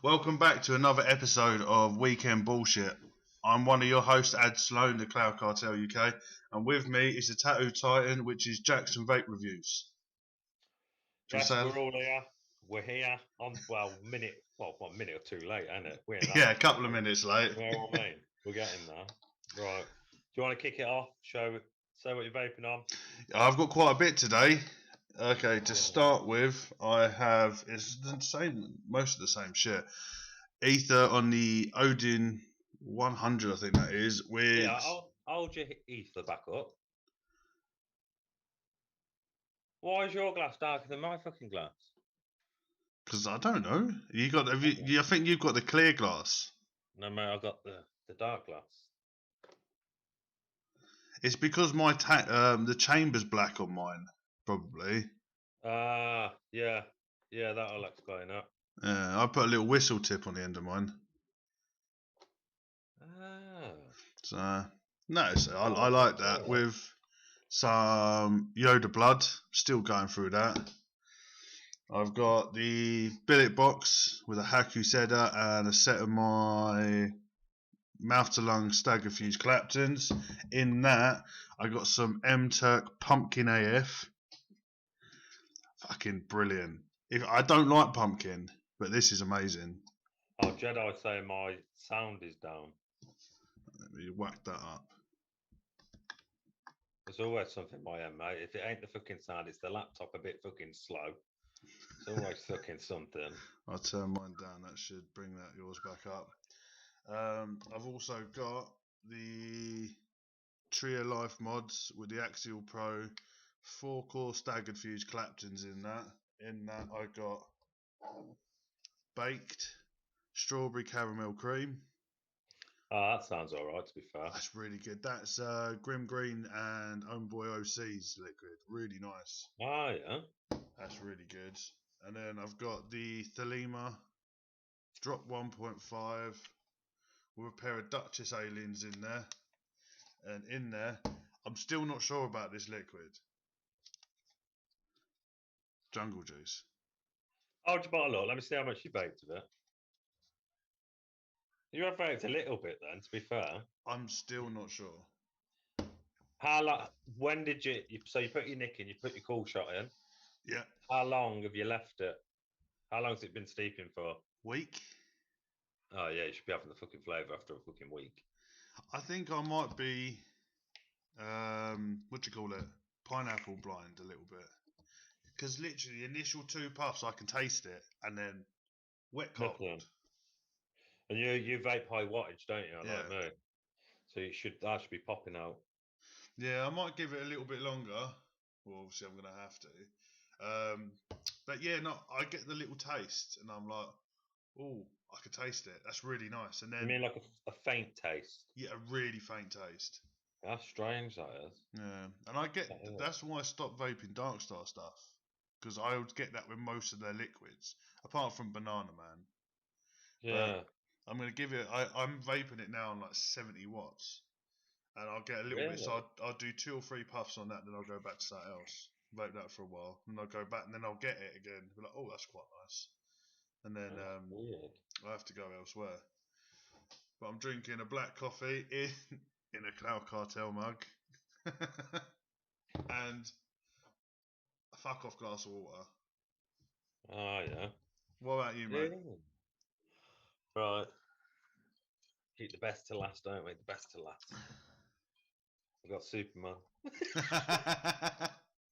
Welcome back to another episode of Weekend Bullshit. I'm one of your hosts, Sloane, the Cloud Cartel UK, and with me is the Tattoo Titan, which is Jackson Vape Reviews. Yes, we're all here. We're here on one minute or two late, ain't it? Yeah, a couple of minutes late. You know what I mean? We're getting there. Right. Do you want to kick it off? Say what you're vaping on. I've got quite a bit today. Okay, to start with, I have it's the same, most of the same shit. Ether on the Odin 100, I think that is. With Yeah, I'll hold your ether back up. Why is your glass darker than my fucking glass? Because I don't know. I think you've got the clear glass. No, mate, I've got the dark glass. It's because the chamber's black on mine, probably. Yeah, that'll explain it. I put a little whistle tip on the end of mine. So I like that with some Yoda blood. Still going through that. I've got the billet box with a Haku Seda and a set of my mouth to lung stagger fuse Claptons. In that, I got some M Turk Pumpkin AF. Fucking brilliant. I don't like pumpkin, but this is amazing. Oh, Jedi say my sound is down. Let me whack that up. There's always something by him, mate. If it ain't the fucking sound, it's the laptop a bit fucking slow. It's always fucking something. I'll turn mine down. That should bring yours back up. I've also got the Trio Life mods with the Axial Pro 4-core staggered fuse Claptons in that. In that I got baked strawberry caramel cream. Oh, that sounds alright, to be fair. That's really good. That's Grim Green and Homeboy OC's liquid. Really nice. Oh, yeah. That's really good. And then I've got the Thelema Drop 1.5 with a pair of Duchess Aliens in there. And in there, I'm still not sure about this liquid. Jungle Juice. Hold your bottle up. Let me see how much you baked of it. You have baked a little bit then, to be fair. I'm still not sure. How long? When did you? So you put your nick in, you put your cool shot in. Yeah. How long have you left it? How long has it been steeping for? Week. Oh yeah, you should be having the fucking flavour after a fucking week. I think I might be, what do you call it? Pineapple blind a little bit. Because literally, the initial 2 puffs, I can taste it, and then wet cold. Nothing. And you vape high wattage, don't you? Yeah. Like me. So that should be popping out. Yeah, I might give it a little bit longer. Well, obviously I'm gonna have to. But yeah, no, I get the little taste, and I'm like, oh, I could taste it. That's really nice. And then You mean like a faint taste? Yeah, a really faint taste. That's strange, that is. Yeah, and I get that's why I stopped vaping Darkstar stuff, because I would get that with most of their liquids, apart from Banana Man. Yeah. But I'm gonna give it. I'm vaping it now on like 70 watts, and I'll get a little bit. So I'll do 2 or 3 puffs on that, then I'll go back to something else. Vape that for a while, and I'll go back, and then I'll get it again. Be like, oh, that's quite nice. And then I have to go elsewhere. But I'm drinking a black coffee in a Cloud Cartel mug, and a fuck off glass of water. Oh yeah. What about you, mate? Yeah. Right. Keep the best to last, don't we? The best to last. We've got Superman.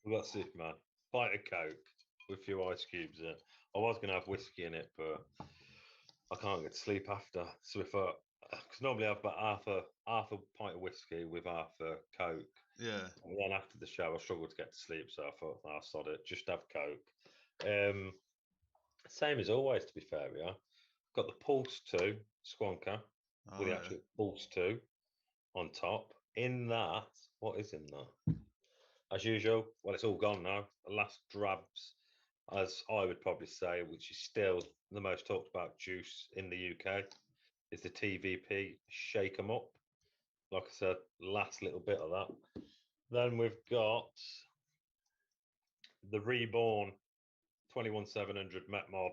We've got Superman. Pint of Coke with a few ice cubes in it. I was going to have whiskey in it, but I can't get to sleep after. So if because normally I have about half a pint of whiskey with half a Coke. Yeah. And then after the show, I struggled to get to sleep, so I thought, I'll sod it. Just have Coke. Same as always, to be fair, yeah. Got the Pulse 2 Squonker with the actual Pulse 2 on top. In that, what is in there? As usual, well, it's all gone now. The last drabs, as I would probably say, which is still the most talked about juice in the UK, is the TVP Shake 'em Up. Like I said, last little bit of that. Then we've got the Reborn 21700 Met Mod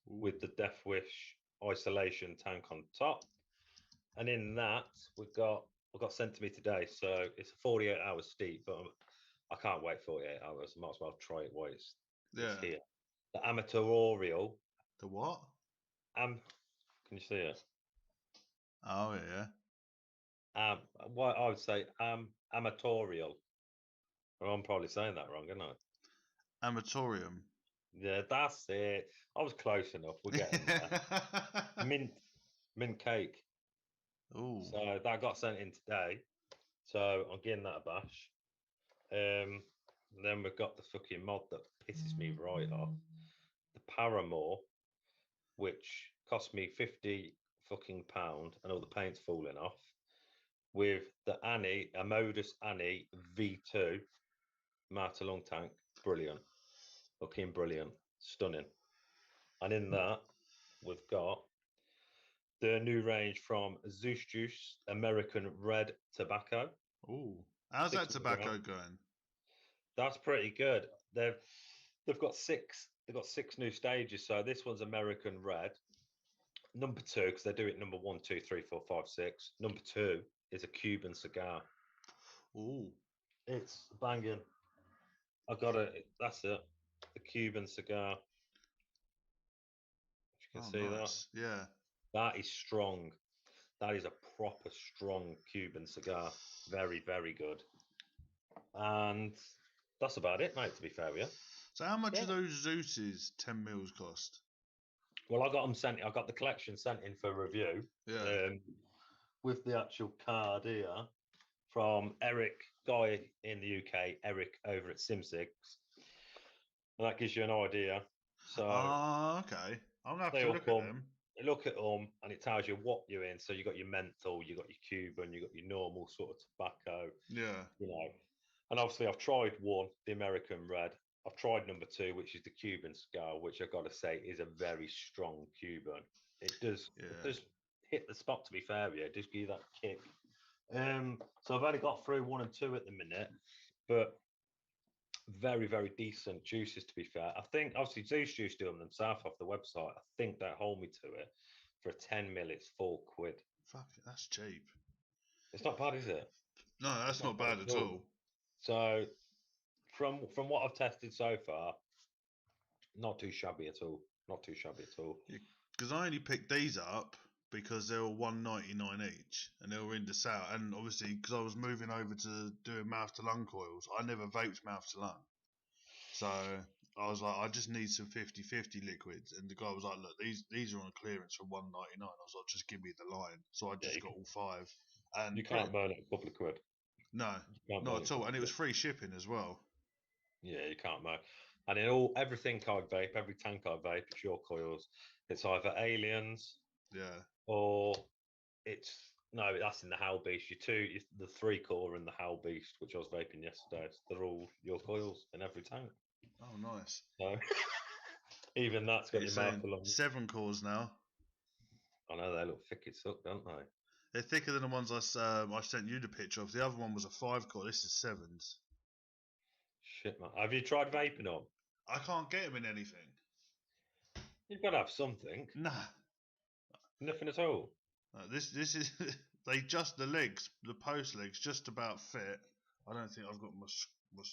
with the Death Wish isolation tank on top, and in that I got sent to me today. So it's a 48-hour steep, but I can't wait 48 hours. I might as well try it while it's here. The Amatorial. The what? Can you see it? Oh yeah. What I would say Amatorial. Well, I'm probably saying that wrong, isn't I? Amatorium. Yeah, that's it. I was close enough. We're getting there. mint cake. Ooh. So that got sent in today. So I'm getting that a bash. Then we've got the fucking mod that pisses me right off. The Paramore, which cost me £50 and all the paint's falling off. With the a Modus Annie V2 Marta long tank, brilliant, looking brilliant, stunning. And in that, we've got the new range from Zeus Juice American Red Tobacco. Ooh, how's that tobacco going? That's pretty good. They've got six new stages. So this one's American Red. Number 2, because they do it number 1, 2, 3, 4, 5, 6. Number 2 is a Cuban cigar. Ooh, it's banging. I got it. That's it. The Cuban cigar. You can see nice. that. Yeah. That is strong. That is a proper strong Cuban cigar. Very, very good. And that's about it, mate, to be fair with you. So how much of those Zeus's 10 mils cost? Well, I got them sent. I got the collection sent in for review. Yeah. With the actual card here from Eric, guy in the UK, Eric over at SimSix. And that gives you an idea. So okay. I'm gonna have to look at them. Look at them, and it tells you what you're in. So you got your menthol, you got your Cuban, you got your normal sort of tobacco. Yeah. You know, and obviously I've tried one, the American Red. I've tried number 2, which is the Cuban cigar, which I've got to say is a very strong Cuban. It does hit the spot. To be fair with you, it does give you that kick. So I've only got through 1 and 2 at the minute, but very, very decent juices, to be fair. I think obviously Zeus Juice do them themselves off the website. I think they hold me to it. For a 10 mil, it's £4. Fuck it, that's cheap. It's not bad, is it? No, that's not bad at all. So from what I've tested so far, not too shabby at all. Not too shabby at all. Because I only picked these up because they were $1.99 each, and they were in the sale. And obviously, because I was moving over to doing mouth to lung coils, I never vaped mouth to lung. So I was like, I just need some 50/50 liquids. And the guy was like, look, these are on clearance for $1.99. I was like, just give me the line. So I just got all 5. And you can't burn it a couple of quid. No, not at all. And it was free shipping as well. Yeah, you can't burn. And in everything I vape, every tank I vape, it's your coils. It's either Aliens, or it's that's in the Howl Beast. The 3 core and the Howl Beast, which I was vaping yesterday. They're all your coils in every tank. Oh, nice. So even that's got your mouth along. 7 cores now. I know they look thick as fuck, don't they? They're thicker than the ones I sent you the picture of. The other one was a 5 core. This is 7s. Shit, man. Have you tried vaping on? I can't get them in anything. You've got to have something. Nah. Nothing at all. This is the legs, the post legs, just about fit. I don't think I've got my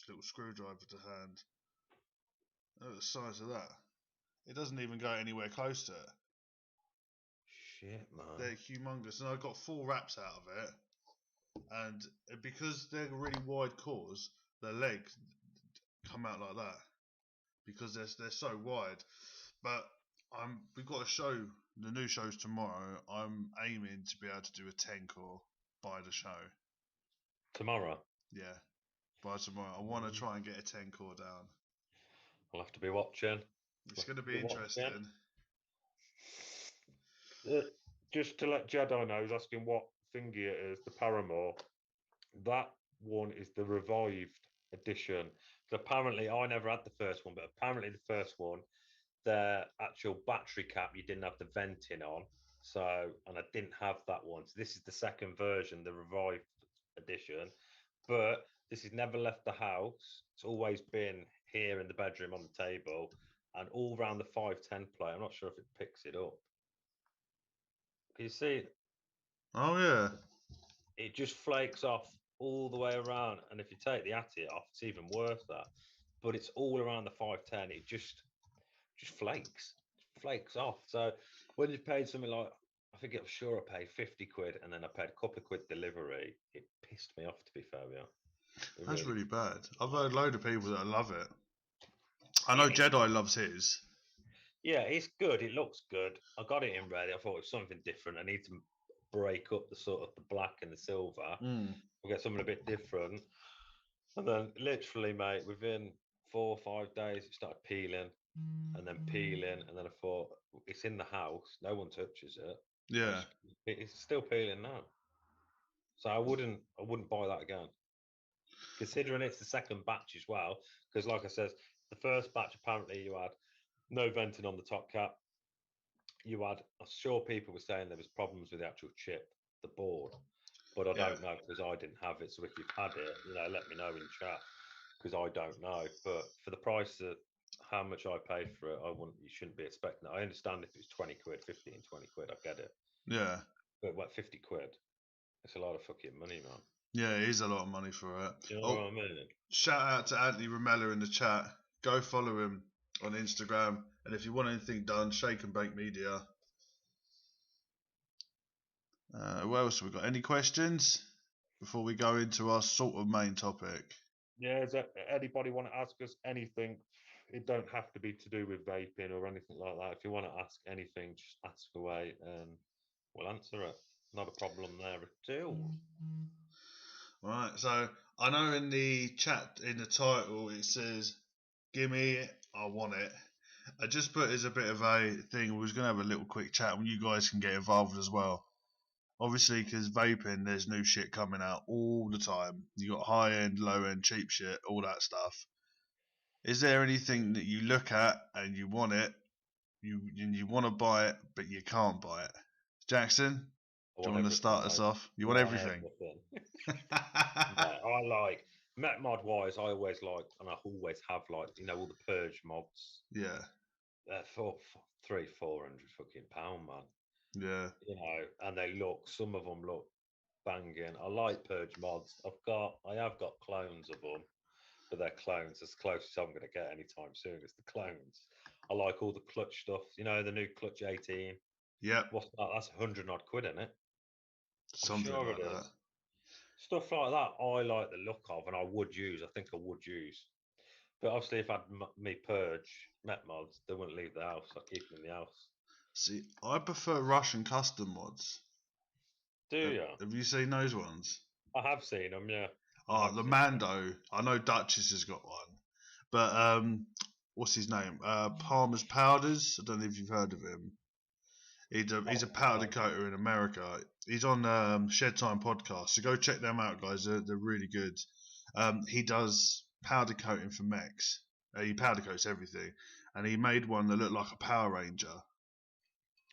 little screwdriver to hand. Look at the size of that. It doesn't even go anywhere close to it. Shit, man. They're humongous, and I got 4 wraps out of it. And because they're really wide cores, the legs come out like that because they're so wide. But we've got a show. The new show's tomorrow. I'm aiming to be able to do a 10 core by the show. Tomorrow? Yeah, by tomorrow. I want to try and get a 10 core down. I'll have to be watching. It's going to be interesting. Just to let Jedi know, he's asking what thingy it is, the Paramore. That one is the revived edition. So apparently, I never had the first one, but apparently the first one, the actual battery cap, you didn't have the venting on. So, and I didn't have that one. So this is the second version, the revived edition. But this has never left the house. It's always been here in the bedroom on the table and all around the 510 play. I'm not sure if it picks it up. Can you see? Oh yeah. It just flakes off all the way around, and if you take the atty off, it's even worse. That, but it's all around the 510. It just flakes off. So when you paid something like, I think I'm sure I paid 50 quid, and then I paid a couple of quid delivery. It pissed me off, to be fair, yeah. That's really bad. I've heard a load of people that love it. I know It- Jedi loves his. Yeah, it's good. It looks good. I got it in red. I thought it was something different. I need to break up the sort of the black and the silver. Mm. We'll get something a bit different. And then literally, mate, within 4 or 5 days, it started peeling and then peeling. And then I thought, it's in the house. No one touches it. Yeah. It's still peeling now. So I wouldn't buy that again. Considering it's the second batch as well. Because like I said, the first batch, apparently you had no venting on the top cap. You had, I'm sure people were saying there was problems with the actual chip, the board, but I don't know because I didn't have it. So if you've had it, let me know in chat because I don't know. But for the price of how much I paid for it, you shouldn't be expecting it. I understand if it's 20 quid, 15, 20 quid, I get it. Yeah. But what, 50 quid? It's a lot of fucking money, man. Yeah, it is a lot of money for it. You know what I mean? Shout out to Anthony Romella in the chat. Go follow him on Instagram. And if you want anything done, Shake and Bake Media. What else have we got? Any questions before we go into our sort of main topic? Yeah, does anybody want to ask us anything? It don't have to be to do with vaping or anything like that. If you want to ask anything, just ask away and we'll answer it. Not a problem there at all. Right, so I know in the chat, in the title, it says, Gimme, I want it. I just put as a bit of a thing, we was going to have a little quick chat and you guys can get involved as well. Obviously, because vaping, there's new shit coming out all the time. You got high end, low end, cheap shit, all that stuff. Is there anything that you look at and you want it, you want to buy it, but you can't buy it? Jackson, do you want to start us off? You want everything? I like Met mod wise. I always like, and I always have liked, all the purge mods. Yeah. For 300-400 fucking pound, man. Yeah. And some of them look banging. I like purge mods. I have got clones of them, but they're clones. As close as I'm going to get anytime soon is the clones. I like all the clutch stuff. The new clutch 18. Yeah. What's that? That's 100 odd quid, isn't it? Something like that. Stuff like that, I like the look of, and I would use. I think I would use. But obviously, if I had me purge Met mods, they wouldn't leave the house. I keep them in the house. See, I prefer Russian custom mods. Do you? Have you seen those ones? I have seen them, yeah. Oh, the Mando. I know Duchess has got one. But what's his name? Palmer's Powders. I don't know if you've heard of him. He's a powder coater in America. He's on Shed Time podcast, so go check them out, guys. They're really good. He does powder coating for mechs. He powder coats everything, and he made one that looked like a Power Ranger.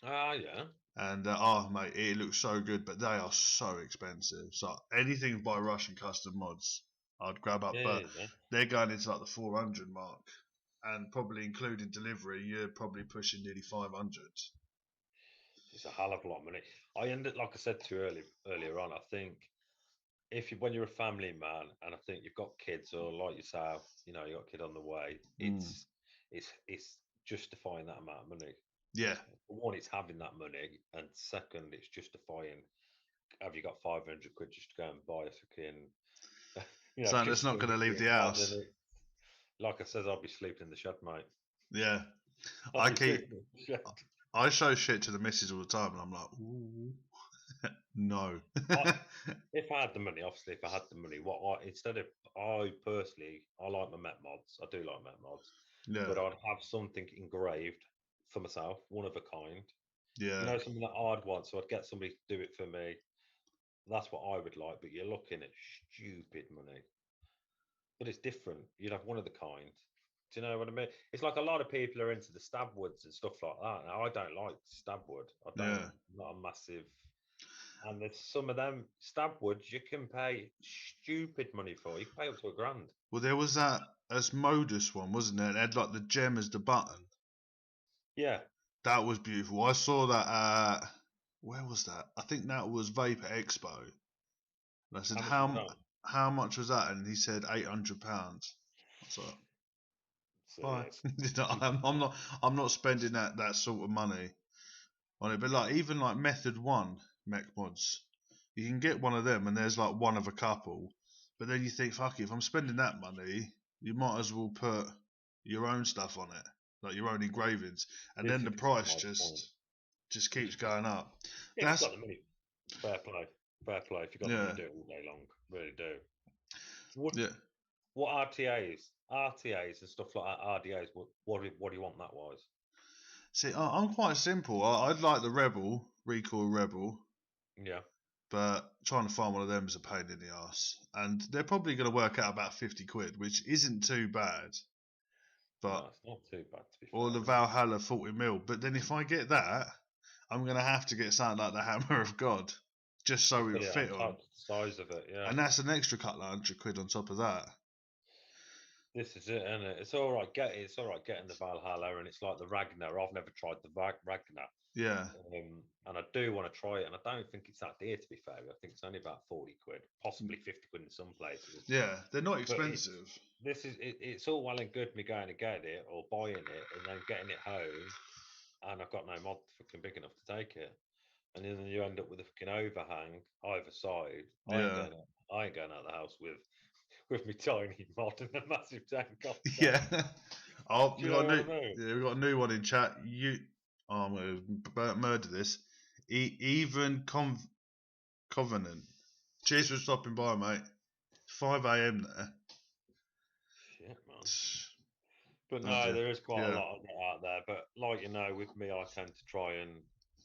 Ah, yeah. And mate, it looks so good, but they are so expensive. So anything by Russian custom mods, I'd grab up. But they're going into like the 400 mark, and probably including delivery, you're probably pushing nearly 500. It's a hell of a lot of money. I ended, like I said to you earlier on, I think when you're a family man, and I think you've got kids, or like yourself, you got a kid on the way, it's justifying that amount of money. Yeah. One, it's having that money, and second, it's justifying. Have you got 500 quid just to go and buy a fucking? So that's not going to leave the house. Like I said, I'll be sleeping in the shed, mate. Yeah. I show shit to the missus all the time, and I'm like, ooh, no. If I had the money, obviously, I personally, I like my Met mods. I do like Met mods. Yeah. But I'd have something engraved for myself, one of a kind. Yeah. Something that I'd want, so I'd get somebody to do it for me. That's what I would like, but you're looking at stupid money. But it's different. You'd have one of the kind. Do you know what I mean? It's like a lot of people are into the stab woods and stuff like that. Now, I don't like stab wood. I'm not a massive. And there's some of them stab woods you can pay stupid money for. You can pay up to $1,000. Well, there was that Asmodus one, wasn't there? It had like the gem as the button. Yeah. That was beautiful. I saw that at where was that? I think that was Vapor Expo. And I said, how much was that? And he said £800. I was like, bye. I'm not spending that sort of money on it. But like even like Method 1 mech mods, you can get one of them and there's like one of a couple. But then you think, fuck it, if I'm spending that money, you might as well put your own stuff on it, like your own engravings, and then the price just keeps going up. Yeah, if you've got the money, fair play. If you've got the money, do it all day long. Really do. What RTAs and stuff like that, RDAs, what do you want that wise? See, I'm quite simple. I'd like the Rebel, Recoil Rebel. Yeah. But trying to find one of them is a pain in the ass. And they're probably going to work out about 50 quid, which isn't too bad. But no, it's not too bad, to be fair. Or the Valhalla 40mm. But then if I get that, I'm going to have to get something like the Hammer of God. Just so it'll fit on. The size of it, yeah. And that's an extra couple of £100 on top of that. This is it, isn't it? It's all right getting the Valhalla, and it's like the Ragnar. I've never tried the Ragnar. Yeah. And I do want to try it, and I don't think it's that dear, to be fair. I think it's only about 40 quid, possibly 50 quid in some places. Yeah, they're not expensive. It's all well and good me going to get it or buying it and then getting it home, and I've got no mod fucking big enough to take it. And then you end up with a fucking overhang either side. Yeah. I ain't going out of the house with my tiny mod and a massive tank off. Yeah. We got a new one in chat. I'm going to murder this. Even Covenant. Cheers for stopping by, mate. 5 a.m. there. Shit, man. But no, there is quite a lot of it out there. But like with me, I tend to try and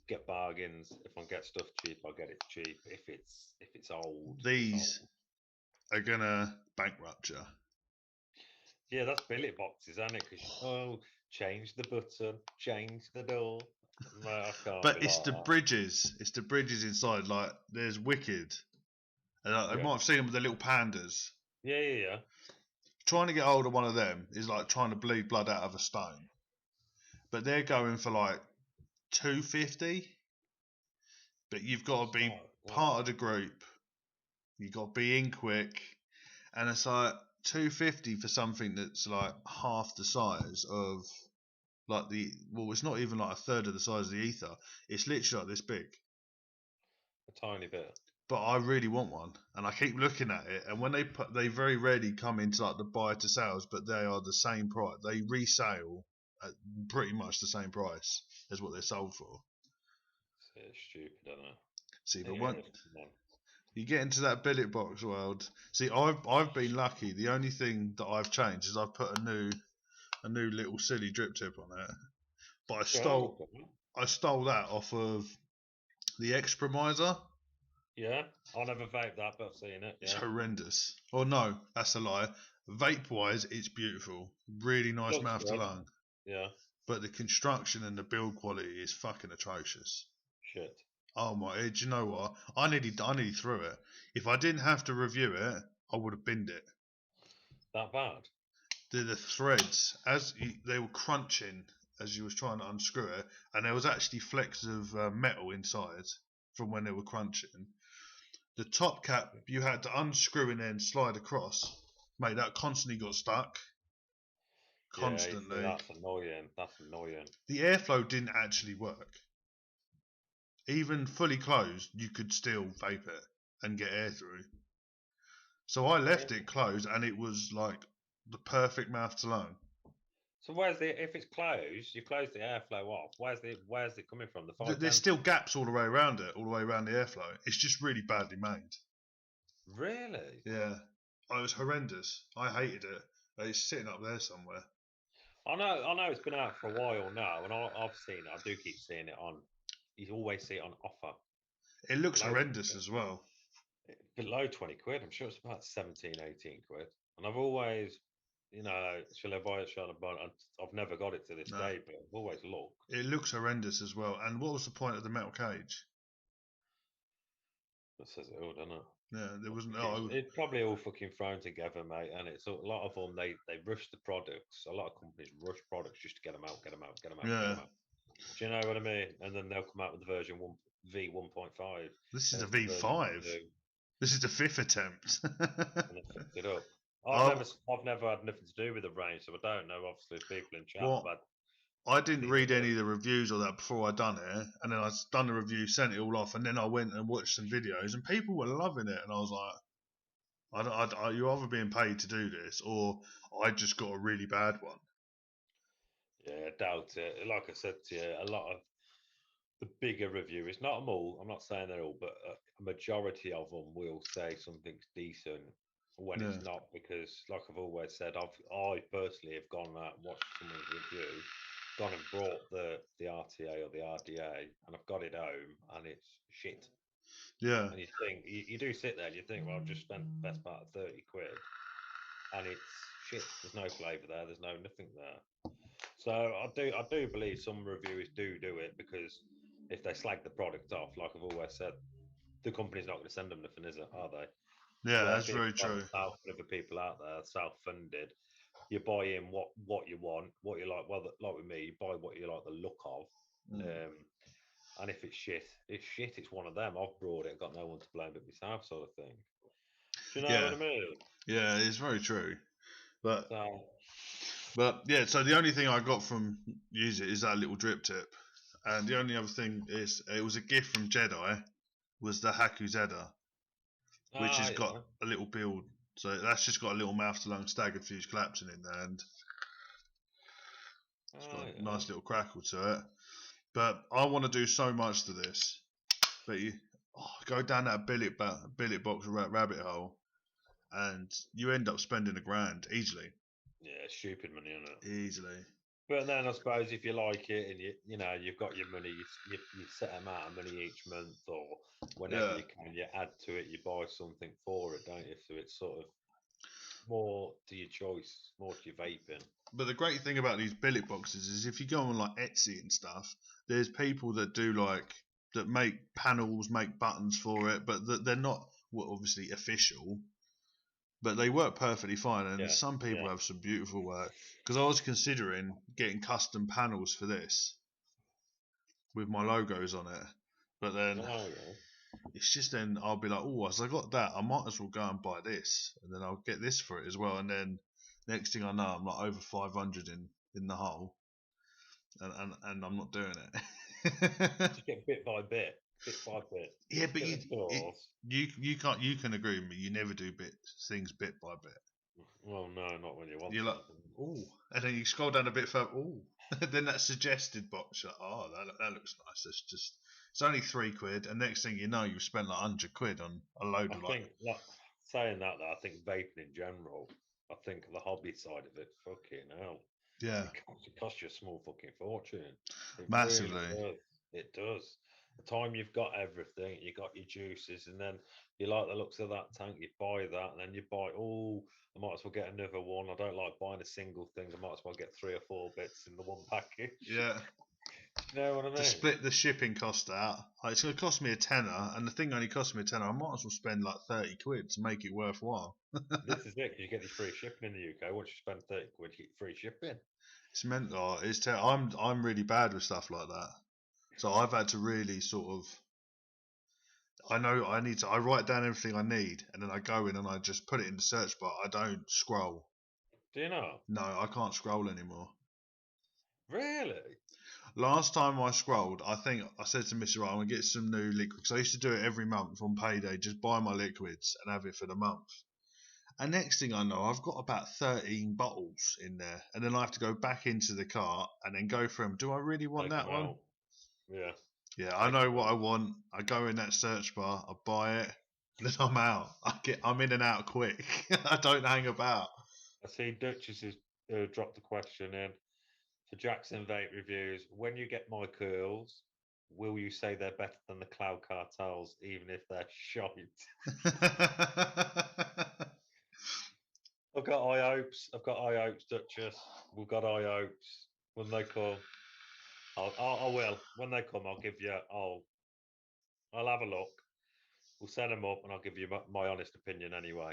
get bargains. If I get stuff cheap, I get it cheap. If it's old, these are gonna bankrupt you. Yeah, that's billet boxes, isn't it? Because change the button, change the door. No, I can't. But it's the bridges. It's the bridges inside. Like there's Wicked. I might have seen them with the little pandas. Yeah. Trying to get hold of one of them is like trying to bleed blood out of a stone. But they're going for like $250. But you've got to be part of the group. You've got to be in quick, and it's like $250 for something that's like half the size of like it's not even like a third of the size of the ether. It's literally like this big. A tiny bit. But I really want one, and I keep looking at it. And when they very rarely come into like the buy to sales, but they are the same price. They resale at pretty much the same price as what they're sold for. It's stupid, isn't it? See, but once you get into that billet box world, see, I've been lucky. The only thing that I've changed is I've put a new little silly drip tip on it. But I stole that off of the Exprimizer. Yeah, I never vaped that, but I've seen it. Yeah. It's horrendous. Oh no, that's a lie. Vape wise, it's beautiful. Really nice mouth to lung. Yeah. But the construction and the build quality is fucking atrocious. Shit. Oh my! Do you know what? I nearly threw it. If I didn't have to review it, I would have binned it. That bad? The threads, they were crunching as you was trying to unscrew it, and there was actually flecks of metal inside from when they were crunching. The top cap you had to unscrew and then slide across. Mate, that constantly got stuck. Constantly. Yeah, that's annoying. The airflow didn't actually work. Even fully closed, you could still vape it and get air through. So I left it closed, and it was like the perfect mouth to lung. So if it's closed, you close the airflow off. Where's it coming from? There's still gaps all the way around it, all the way around the airflow. It's just really badly made. Really? Yeah. It was horrendous. I hated it. It's sitting up there somewhere. I know it's been out for a while now, and I've seen it. I do keep seeing it on. You always see it on offer. It looks horrendous as well. Below 20 quid. I'm sure it's about 17, 18 quid. And I've always, shall I buy it? Shall I buy it? I've never got it to this day, but I've always looked. It looks horrendous as well. And what was the point of the metal cage? That says it all, doesn't it? Yeah, there wasn't. It's probably all fucking thrown together, mate. And it's a lot of them. They rush the products. A lot of companies rush products just to get them out. Yeah. Do you know what I mean? And then they'll come out with the version V1.5. This is a It's the version V5. 2, This is the 5th attempt. and they fucked it up. I've, I've never had nothing to do with the range, so I don't know. Obviously, if people in chat well, have I didn't had read any of the reviews or that before I done it, and then I done the review, sent it all off, and then I went and watched some videos, and people were loving it, and I was like, you're either being paid to do this, or I just got a really bad one. Yeah, I doubt it. Like I said to you, a lot of the bigger reviewers, not them all, I'm not saying they're all, but a majority of them will say something's decent when Yeah. it's not, because like I've always said, I personally have gone out and watched someone's review, gone and brought the RTA or the RDA, and I've got it home and it's shit. Yeah. And you think, you do sit there and you think, well, I've just spent the best part of 30 quid and it's shit. There's no flavour there, there's nothing there. So I do believe some reviewers do it, because if they slag the product off, like I've always said, the company's not going to send them nothing, is it? Are they? Yeah, Where that's people very like true. myself and other people out there, self-funded, you buy in what you want, what you like. Well, like with me, you buy what you like the look of. And if it's shit, it's shit. It's one of them. I've brought it, got no one to blame but myself, sort of thing. Do you know what I mean? Yeah, it's very true. But So, yeah, so the only thing I got from use it is that little drip tip, and the only other thing is it was a gift from Jedi, was the Haku Zeta, which has got a little build. So that's just got a little mouth to lung staggered fuse collapsing in there, and it's got a nice little crackle to it. But I want to do so much to this, but you go down that billet box rabbit hole, and you end up spending $1,000 easily. Yeah, stupid money, isn't it? Easily. But then I suppose if you like it and you know you've got your money, you set amount of money each month or whenever you can, you add to it, you buy something for it, don't you? So it's sort of more to your choice, more to your vaping. But the great thing about these billet boxes is if you go on like Etsy and stuff, there's people that do that make panels, make buttons for it, but they're not obviously official. But they work perfectly fine, and some people have some beautiful work. Because I was considering getting custom panels for this with my logos on it, but then it's just then I'll be like, oh, as I got that, I might as well go and buy this, and then I'll get this for it as well. And then next thing I know, I'm like over 500 in the hole, and I'm not doing it. Just get bit by bit. Yeah, but you can't. You can agree with me. You never do things bit by bit. Well, no, not when you want. You're like, oh, and then you scroll down a bit further. Oh, then that suggested box. Oh, that looks nice. It's only £3, and next thing you know, you've spent like £100 on a load of like saying that though, I think vaping in general. I think the hobby side of it, fucking hell. Yeah, it costs you a small fucking fortune. Massively. Really does. It does. The time you've got everything, you got your juices, and then you like the looks of that tank, you buy that, and then you buy, I might as well get another one. I don't like buying a single thing. I might as well get 3 or 4 bits in the one package. Yeah. You know what I mean? To split the shipping cost out, it's going to cost me £10, and the thing only cost me £10. I might as well spend like £30 to make it worthwhile. This is it. You get your free shipping in the UK. Once you spend £30, you get free shipping. It's meant. I'm really bad with stuff like that, so I've had to really sort of. I know I write down everything I need, and then I go in and I just put it in the search bar. I don't scroll. Do you know? No, I can't scroll anymore. Really? Last time I scrolled, I think I said to Mr. Right, I'm going to get some new liquids. I used to do it every month on payday, just buy my liquids and have it for the month. And next thing I know, I've got about 13 bottles in there. And then I have to go back into the cart and then go through them. Do I really want that one? Out. Yeah. Yeah, I know what I want. I go in that search bar, I buy it, then I'm out. I'm in and out quick. I don't hang about. I see Duchess has dropped the question in for Jackson Vape reviews. When you get my coils, will you say they're better than the Cloud Cartels, even if they're shite? I've got high hopes, Duchess. We've got high hopes. When they come, I will. When they come, I'll give you. I'll have a look. We'll set them up, and I'll give you my honest opinion anyway.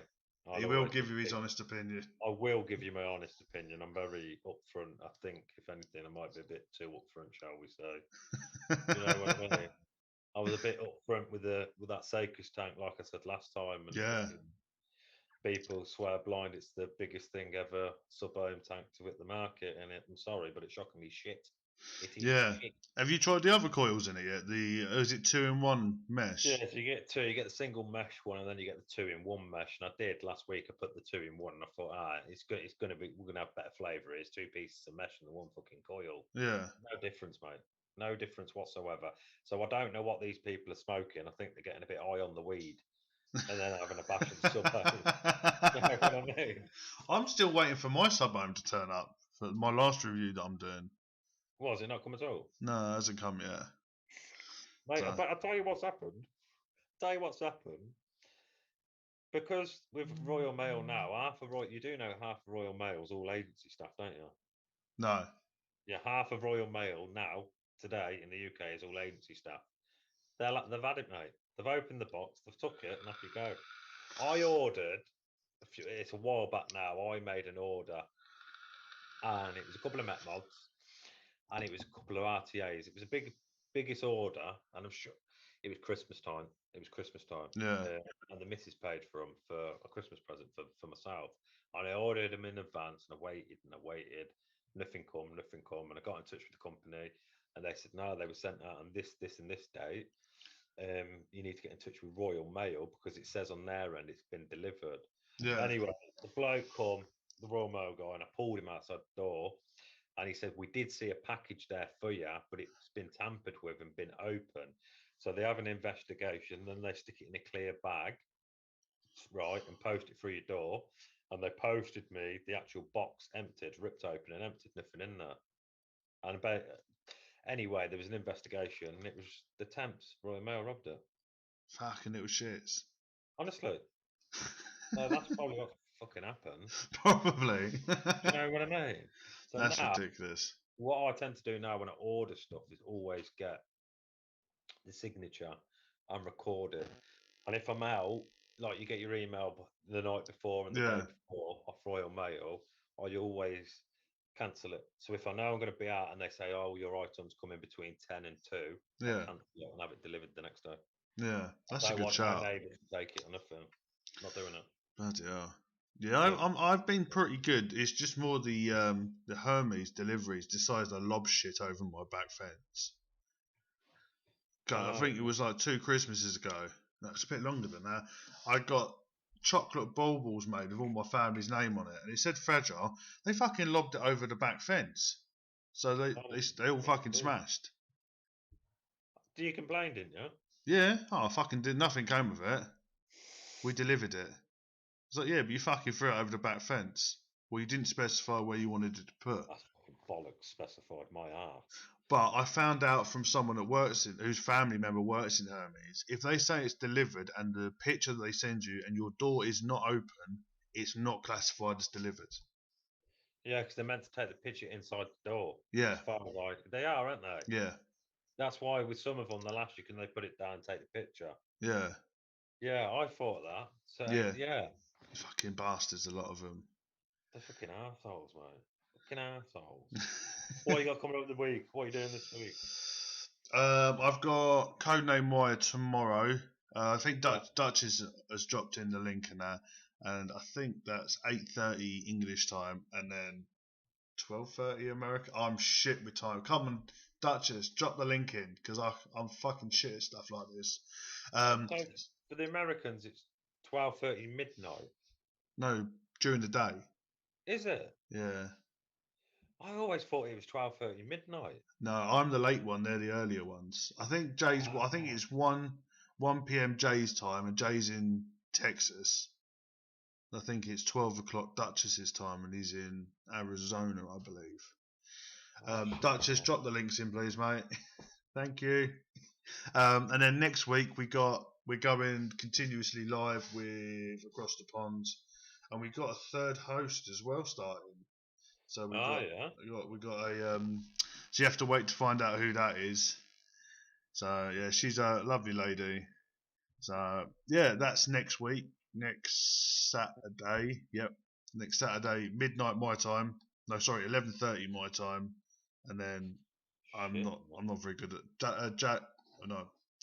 He will give you his honest opinion. I will give you my honest opinion. I'm very upfront. I think, if anything, I might be a bit too upfront, shall we say? You know what I mean? I was a a bit up front with that Seikers tank, like I said last time, and Yeah. people swear blind it's the biggest thing ever sub-ohm tank to hit the market, and I'm sorry, but it's shockingly shit. It is shit. Have you tried the other coils in it yet? Is it 2-in-1 mesh? Yeah, so you get two. You get the single mesh one, and then you get the 2-in-1 mesh. And I did last week. I put the 2-in-1, and I thought, it's good. It's gonna be. We're gonna have better flavour. It's 2 pieces of mesh and the one fucking coil. Yeah. No difference, mate. No difference whatsoever. So I don't know what these people are smoking. I think they're getting a bit high on the weed, and then having a bash of sub. You know what I mean? I'm still waiting for my sub-ohm to turn up for my last review that I'm doing. Was it not come at all? No, it hasn't come yet. Mate, but I'll tell you what's happened. Because with Royal Mail now, you do know half of Royal Mail's all agency staff, don't you? No. Yeah, half of Royal Mail now, today in the UK, is all agency staff. They've had it, mate. They've opened the box, they've took it, and off you go. I ordered, it's a while back now, I made an order, and it was a couple of Met Mods, and it was a couple of RTAs. It was a biggest order, and I'm sure it was Christmas time. Yeah. And the missus paid for them for a Christmas present for myself. And I ordered them in advance, and I waited. Nothing come. And I got in touch with the company, and they said, no, they were sent out on this, and this date. You need to get in touch with Royal Mail because it says on their end it's been delivered. Yeah. Anyway, the bloke come, the Royal Mail guy, and I pulled him outside the door. And he said, we did see a package there for you, but it's been tampered with and been open. So they have an investigation, then they stick it in a clear bag, right, and post it through your door. And they posted me the actual box emptied, ripped open and emptied, nothing in there. And anyway, there was an investigation, and it was the temps. Royal Mail robbed it. Fucking little shits. Honestly. So that's probably what fucking happened. Probably. You know what I mean? So that's now, ridiculous. What I tend to do now when I order stuff is always get the signature and record it. And if I'm out, like you get your email the night before and the day before off Royal Mail, I always cancel it. So if I know I'm going to be out and they say, oh, your item's coming between 10 and 2, I cancel it and have it delivered the next day. Yeah, that's a good shout. My neighbours to take it or nothing. Not doing it. Bloody hell. Yeah, I've been pretty good. It's just more the Hermes deliveries decides to lob shit over my back fence. I think it was like 2 Christmases ago. No, it's a bit longer than that. I got chocolate baubles made with all my family's name on it, and it said fragile. They fucking lobbed it over the back fence, so they all fucking smashed. Do you complain, didn't you? Yeah, I fucking did. Nothing came of it. We delivered it. It's like, yeah, but you fucking threw it over the back fence. Well, you didn't specify where you wanted it to put. That's fucking bollocks. Specified my art. But I found out from someone that whose family member works in Hermes, if they say it's delivered and the picture that they send you and your door is not open, it's not classified as delivered. Yeah, because they're meant to take the picture inside the door. Yeah. As far as they are, aren't they? Yeah. That's why with some of them, they'll ask you, can they put it down and take the picture? Yeah. Yeah, I thought that. So, yeah. Fucking bastards, a lot of them. They're fucking arseholes, mate. Fucking arseholes. What you got coming up the week? What are you doing this week? I've got Codename Wire tomorrow. I think Dutch has dropped in the link and that, and I think that's 8:30 English time, and then 12:30 American. I'm shit with time. Come on, Duchess, drop the link in because I'm fucking shit at stuff like this. So for the Americans, it's 12:30 midnight. No, during the day. Is it? Yeah. I always thought it was 12:30 midnight. No, I'm the late one. They're the earlier ones. I think Jay's. I think it's 1 p.m. Jay's time, and Jay's in Texas. I think it's 12 o'clock Duchess's time, and he's in Arizona, I believe. Duchess, drop the links in, please, mate. Thank you. And then next week we're going continuously live with Across the Pond, and we got a third host as well starting. So we got a so you have to wait to find out who that is. So yeah, she's a lovely lady. So yeah, that's next week, next Saturday. Yep, next Saturday, midnight my time. No, sorry, 11:30 my time. And then I'm not very good at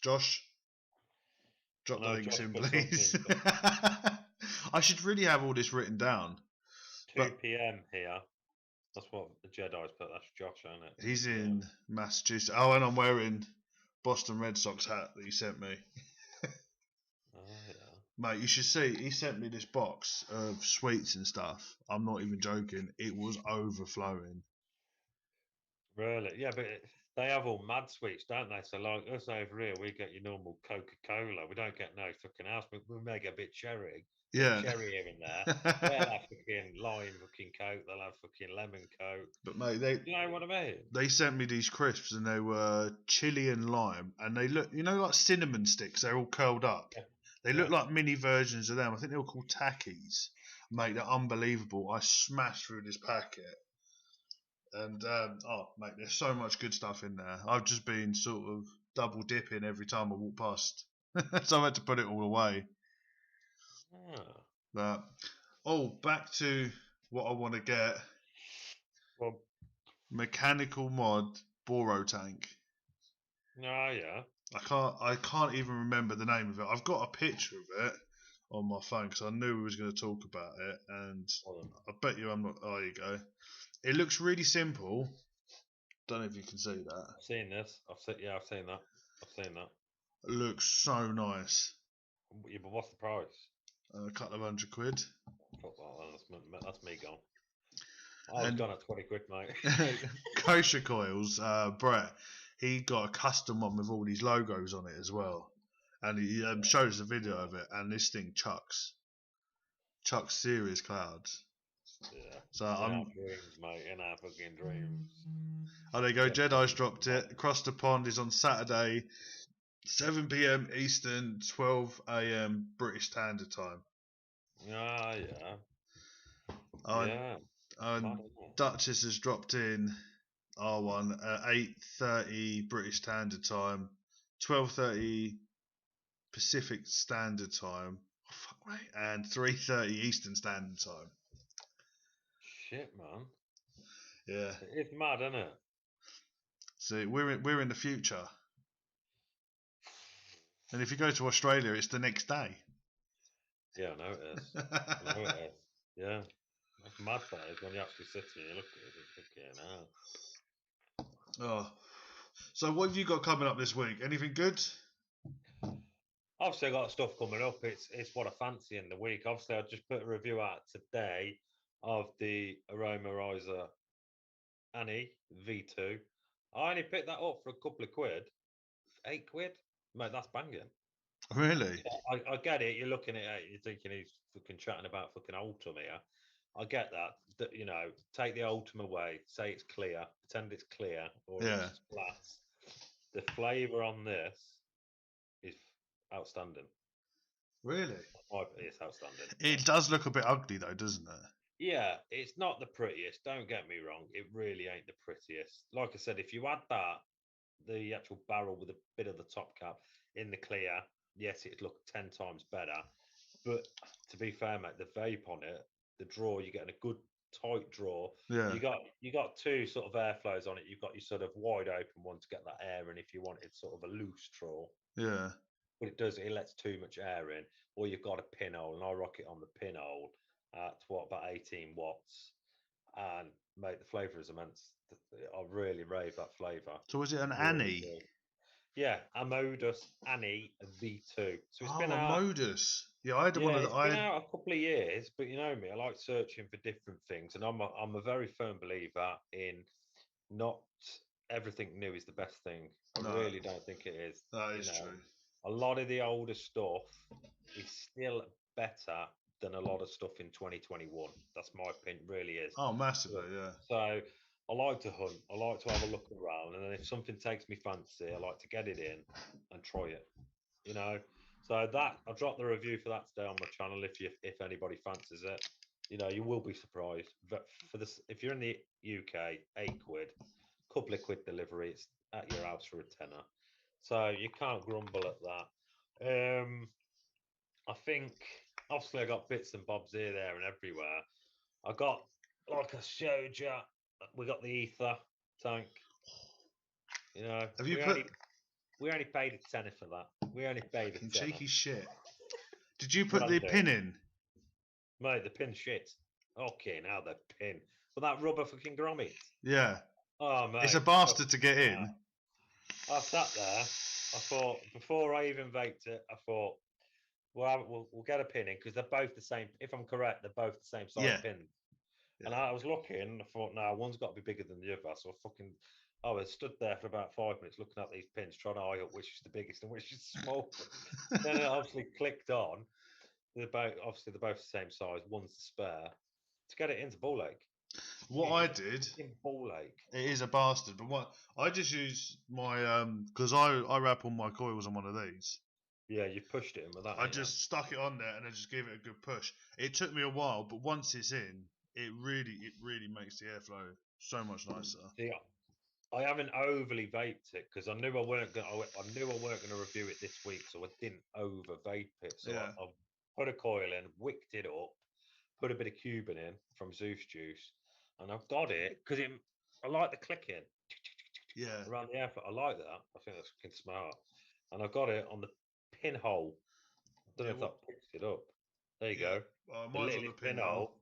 Josh, drop the No, links Josh in, put something. please. I should really have all this written down. 2 p.m. here. That's what the Jedi's put. That's Josh, isn't it? He's in Massachusetts. Oh, and I'm wearing Boston Red Sox hat that he sent me. Oh, yeah. Mate, you should see. He sent me this box of sweets and stuff. I'm not even joking. It was overflowing. Really? Yeah, but they have all mad sweets, don't they? So, like us over here, we get your normal Coca-Cola. We don't get no fucking else. We may get a bit cherry. Yeah. Cherry here and there. They'll have fucking lime fucking Coke. They'll have fucking lemon Coke. But mate, You know what I mean? they sent me these crisps and they were chili and lime, and they look, like cinnamon sticks. They're all curled up. Yeah. They look like mini versions of them. I think they were called Takis. Mate, they're unbelievable. I smashed through this packet. And, oh, mate, there's so much good stuff in there. I've just been sort of double dipping every time I walk past. So I had to put it all away. But, back to what I want to get. Well, mechanical mod Boro tank. oh, yeah. I can't even remember the name of it. I've got a picture of it on my phone because I knew we was going to talk about it, and I bet you I'm not. Oh, there you go. It looks really simple. Don't know if you can see that. I've seen this. I've seen that. I've seen that. It looks so nice. Yeah, but what's the price? A couple of £100. Fuck that, that's me gone. I was gone at 20 quid, mate. Kosher Coils, Brett, he got a custom one with all these logos on it as well. And he shows the video of it, and this thing chucks serious clouds. Yeah. So in our dreams, mate. In our fucking dreams. Oh, there you go. Jedi's dropped it. Across the Pond is on Saturday, 7 p.m. Eastern, 12 a.m. British Standard Time. Ah, yeah. Duchess has dropped in R1 at 8:30 British Standard Time, 12:30 Pacific Standard Time, and 3:30 Eastern Standard Time. Shit, man. Yeah. It's mad, isn't it? See, we're in the future. And if you go to Australia, it's the next day. Yeah, I know it is. Yeah. That's mad, that is, when you actually sit and you look at it. Oh. So what have you got coming up this week? Anything good? Obviously, I got stuff coming up. It's what I fancy in the week. Obviously, I just put a review out today of the Aromarizer Annie V2. I only picked that up for a couple of quid. 8 quid? Mate, that's banging. Really? I get it. You're looking at it, you're thinking he's fucking chatting about fucking Ultima here. I get that. You know, take the Ultima away, say it's clear, pretend it's clear, or it's glass. The flavour on this is outstanding. Really? It's outstanding. It does look a bit ugly though, doesn't it? Yeah, it's not the prettiest. Don't get me wrong. It really ain't the prettiest. Like I said, if you add that, the actual barrel with a bit of the top cap in the clear, yes, it'd look 10 times better. But to be fair, mate, the vape on it, the draw, you're getting a good tight draw. Yeah. You got two sort of airflows on it. You've got your sort of wide open one to get that air in if you wanted sort of a loose draw. Yeah. But it lets too much air in. Or you've got a pinhole, and I rock it on the pinhole at about 18 watts. And mate, the flavour is immense. I really rave that flavour. So was it an Really Annie? do. Yeah, Amodus Annie V2. So it's been out. Amodus. Yeah, I had one of the. It's been out a couple of years, but you know me, I like searching for different things, and I'm a very firm believer in not everything new is the best thing. I really don't think it is. That is true. A lot of the older stuff is still better than a lot of stuff in 2021. That's my opinion, really is. Oh, massively, yeah. So I like to hunt. I like to have a look around, and then if something takes me fancy, I like to get it in and try it. You know, so that I'll drop the review for that today on my channel. If anybody fancies it, you know, you will be surprised. But for this, if you're in the UK, 8 quid, couple of quid delivery, it's at your house for a tenner. So you can't grumble at that. I think obviously I got bits and bobs here, there, and everywhere. I got, like I showed you, we got the ether tank. You know, We only paid a tenner for that. We only paid a Fucking tenner. cheeky shit. Did you put Well, the no. pin in? Mate, the pin shit. Okay, now the pin. But that rubber fucking grommet. Yeah. Oh, mate. It's a bastard to get in. I sat there. I thought, before I even vaped it, I thought, well, we'll get a pin in because they're both the same. If I'm correct, they're both the same size Yeah. pins. Yeah. And I was looking, and I thought, no, one's got to be bigger than the other. So I was stood there for about 5 minutes looking at these pins, trying to eye up which is the biggest and which is the smallest. Then it obviously clicked on. They're both the same size. One's the spare. To get it into ball leg. What I did, in ball leg. it is a bastard. But what I just use my because I wrap all my coils on one of these. Yeah, you pushed it in with that. I just stuck it on there and I just gave it a good push. It took me a while, but once it's in, it really makes the airflow so much nicer. Yeah, I haven't overly vaped it because I knew I weren't going. I knew I weren't going to review it this week, so I didn't over vape it. So Yeah. I put a coil in, wicked it up, put a bit of Cuban in from Zeus Juice, and I've got it because I like the clicking. Yeah. Around the airflow. I like that. I think that's fucking smart. And I got it on the pinhole. I don't know if that picks it up. There you go. Mine's on the pinhole.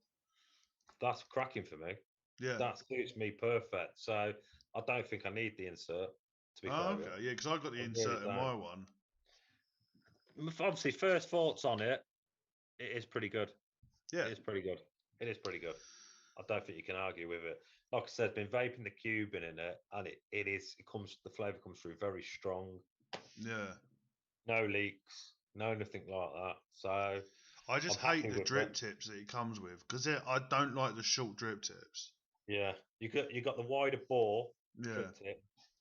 That's cracking for me. Yeah. That suits me perfect. So I don't think I need the insert. To be fair. Okay. Yeah, because I got the insert in my one. Obviously, first thoughts on it. It is pretty good. Yeah. It is pretty good. It is pretty good. I don't think you can argue with it. Like I said, been vaping the Cuban in it, and the flavour comes through very strong. Yeah. No leaks, no nothing like that. So I just hate the drip tips that it comes with because I don't like the short drip tips. Yeah, you got the wider bore drip tip.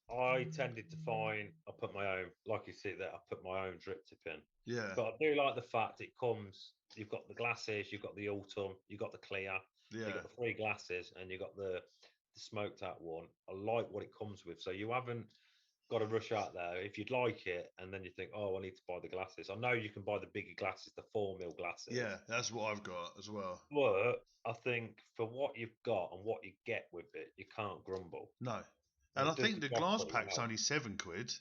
I tended to find I put my own, like you see there, I put my own drip tip in. Yeah. But I do like the fact it comes. You've got the glasses, you've got the autumn, you've got the clear, you've got the 3 glasses, and you've got the smoked out one. I like what it comes with. So you haven't got to rush out there if you'd like it, and then you think, oh, I need to buy the glasses. I know you can buy the bigger glasses, the 4mm glasses. Yeah, that's what I've got as well. But I think for what you've got and what you get with it, you can't grumble. No. And I think the glass pack's only £7.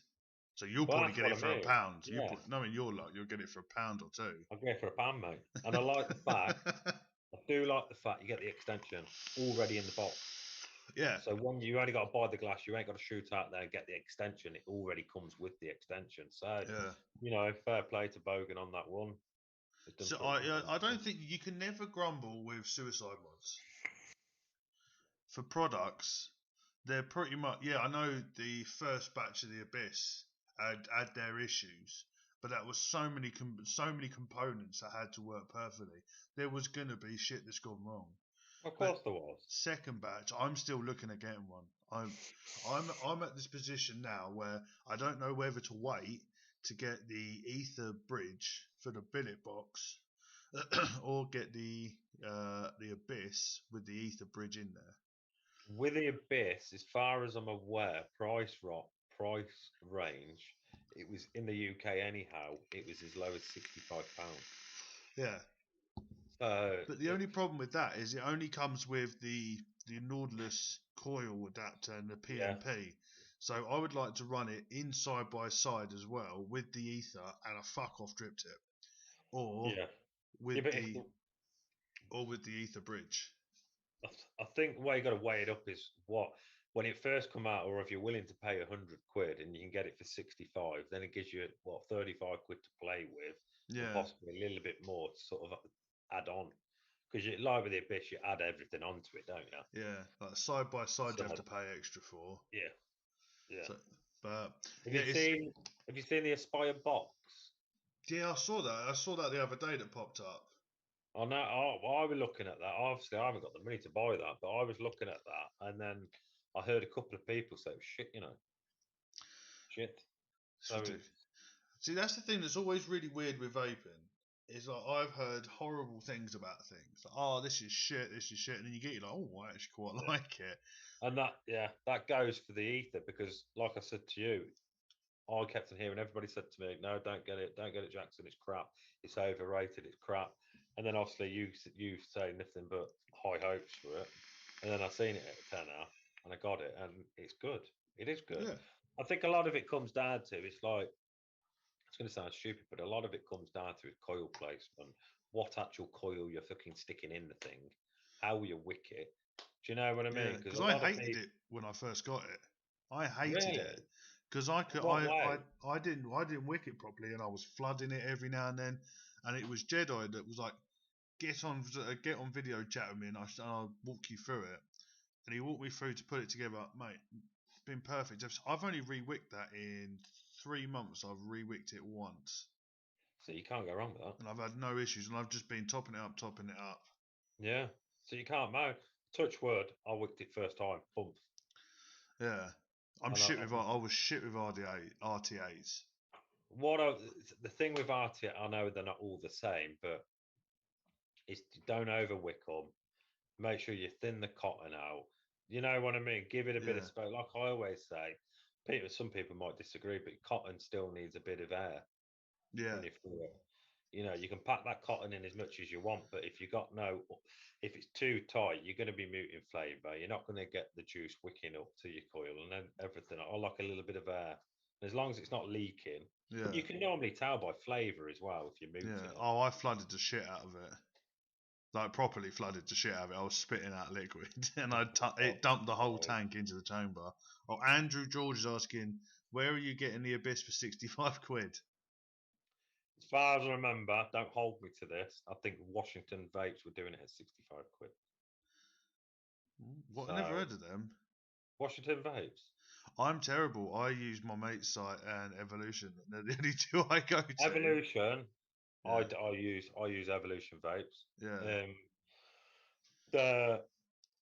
So you'll probably get it for £1. Yeah. You'll get it for £1 or £2. I'll get it for £1, mate. And I like the fact, I do like the fact you get the extension already in the box. Yeah. So when you only got to buy the glass, you ain't got to shoot out there and get the extension. It already comes with the extension. So, fair play to Bogan on that one. So I don't think you can never grumble with suicide mods. For products, they're pretty much I know the first batch of the Abyss had their issues, but that was so many components that had to work perfectly. There was gonna be shit that's gone wrong. Of course there was. Second batch, I'm still looking at getting one. I'm at this position now where I don't know whether to wait to get the ether bridge for the billet box, or get the Abyss with the ether bridge in there. With the Abyss, as far as I'm aware, price range, it was in the UK anyhow. It was as low as £65. Yeah. But the only problem with that is it only comes with the Nautilus coil adapter and the PMP. Yeah. So I would like to run it in side by side as well with the ether and a fuck off drip tip, or with the ether bridge. I think the way you got to weigh it up is when it first come out, or if you're willing to pay £100 and you can get it for 65, then it gives you £35 to play with, and possibly a little bit more to sort of add on. Because like with the Abyss, you add everything onto it, don't you? Yeah, like side by side, you have to pay extra for. Yeah. So, but have you seen the Aspire box? Yeah, I saw that. I saw that the other day that popped up. I know. I was looking at that. Obviously, I haven't got the money to buy that, but I was looking at that, and then I heard a couple of people say, "Shit, shit." So, see, that's the thing that's always really weird with vaping. Is like I've heard horrible things about things. Like, this is shit, and then you get I actually quite like it. And that goes for the ether, because, like I said to you, I kept on hearing everybody said to me, "No, don't get it, Jackson. It's crap. It's overrated. It's crap." And then obviously you say nothing but high hopes for it. And then I seen it at 10 hour, and I got it, and it's good. It is good. Yeah. I think a lot of it comes down to it's like it's going to sound stupid, but a lot of it comes down to coil placement, what actual coil you're fucking sticking in the thing, how you wick it. Do you know what I Yeah, mean? Because because a I lot of hated people it when I first got it. I hated really, it because I in could what way? I didn't wick it properly, and I was flooding it every now and then. And it was Jedi that was like, get on video chat with me, and I'll walk you through it. And he walked me through to put it together, mate. It's been perfect. I've only re-wicked that in 3 months. I've re-wicked it once, So you can't go wrong with that. and I've had no issues. And I've just been topping it up, Yeah. So you can't moan. Touch wood, I wicked it first time. Boom. Yeah, I'm And shit with. I was shit with RTAs. what I, the thing with RT, I know they're not all the same, but is don't overwick them. Make sure you thin the cotton out. You know what I mean? Give it a bit of Yeah, space. Like I always say, some people might disagree, but cotton still needs a bit of air yeah, running through it. You know, you can pack that cotton in as much as you want, but if it's too tight, you're going to be muting flavour. You're not going to get the juice wicking up to your coil and then everything. I like a little bit of air. As long as it's not leaking, yeah, you can normally tell by flavour as well if you're muting yeah. it. Oh, I flooded the shit out of it. Like properly flooded the shit out of it. I was spitting out liquid, and it dumped the whole tank into the chamber. Oh, Andrew George is asking, where are you getting the Abyss for 65 quid? As far as I remember, don't hold me to this. I think Washington Vapes were doing it at 65 quid. What? I never So heard of them. Washington Vapes. I'm terrible. I use my mate's site and Evolution. They're the only two I go to. Evolution. Yeah, I use Evolution Vapes. yeah, Um, they're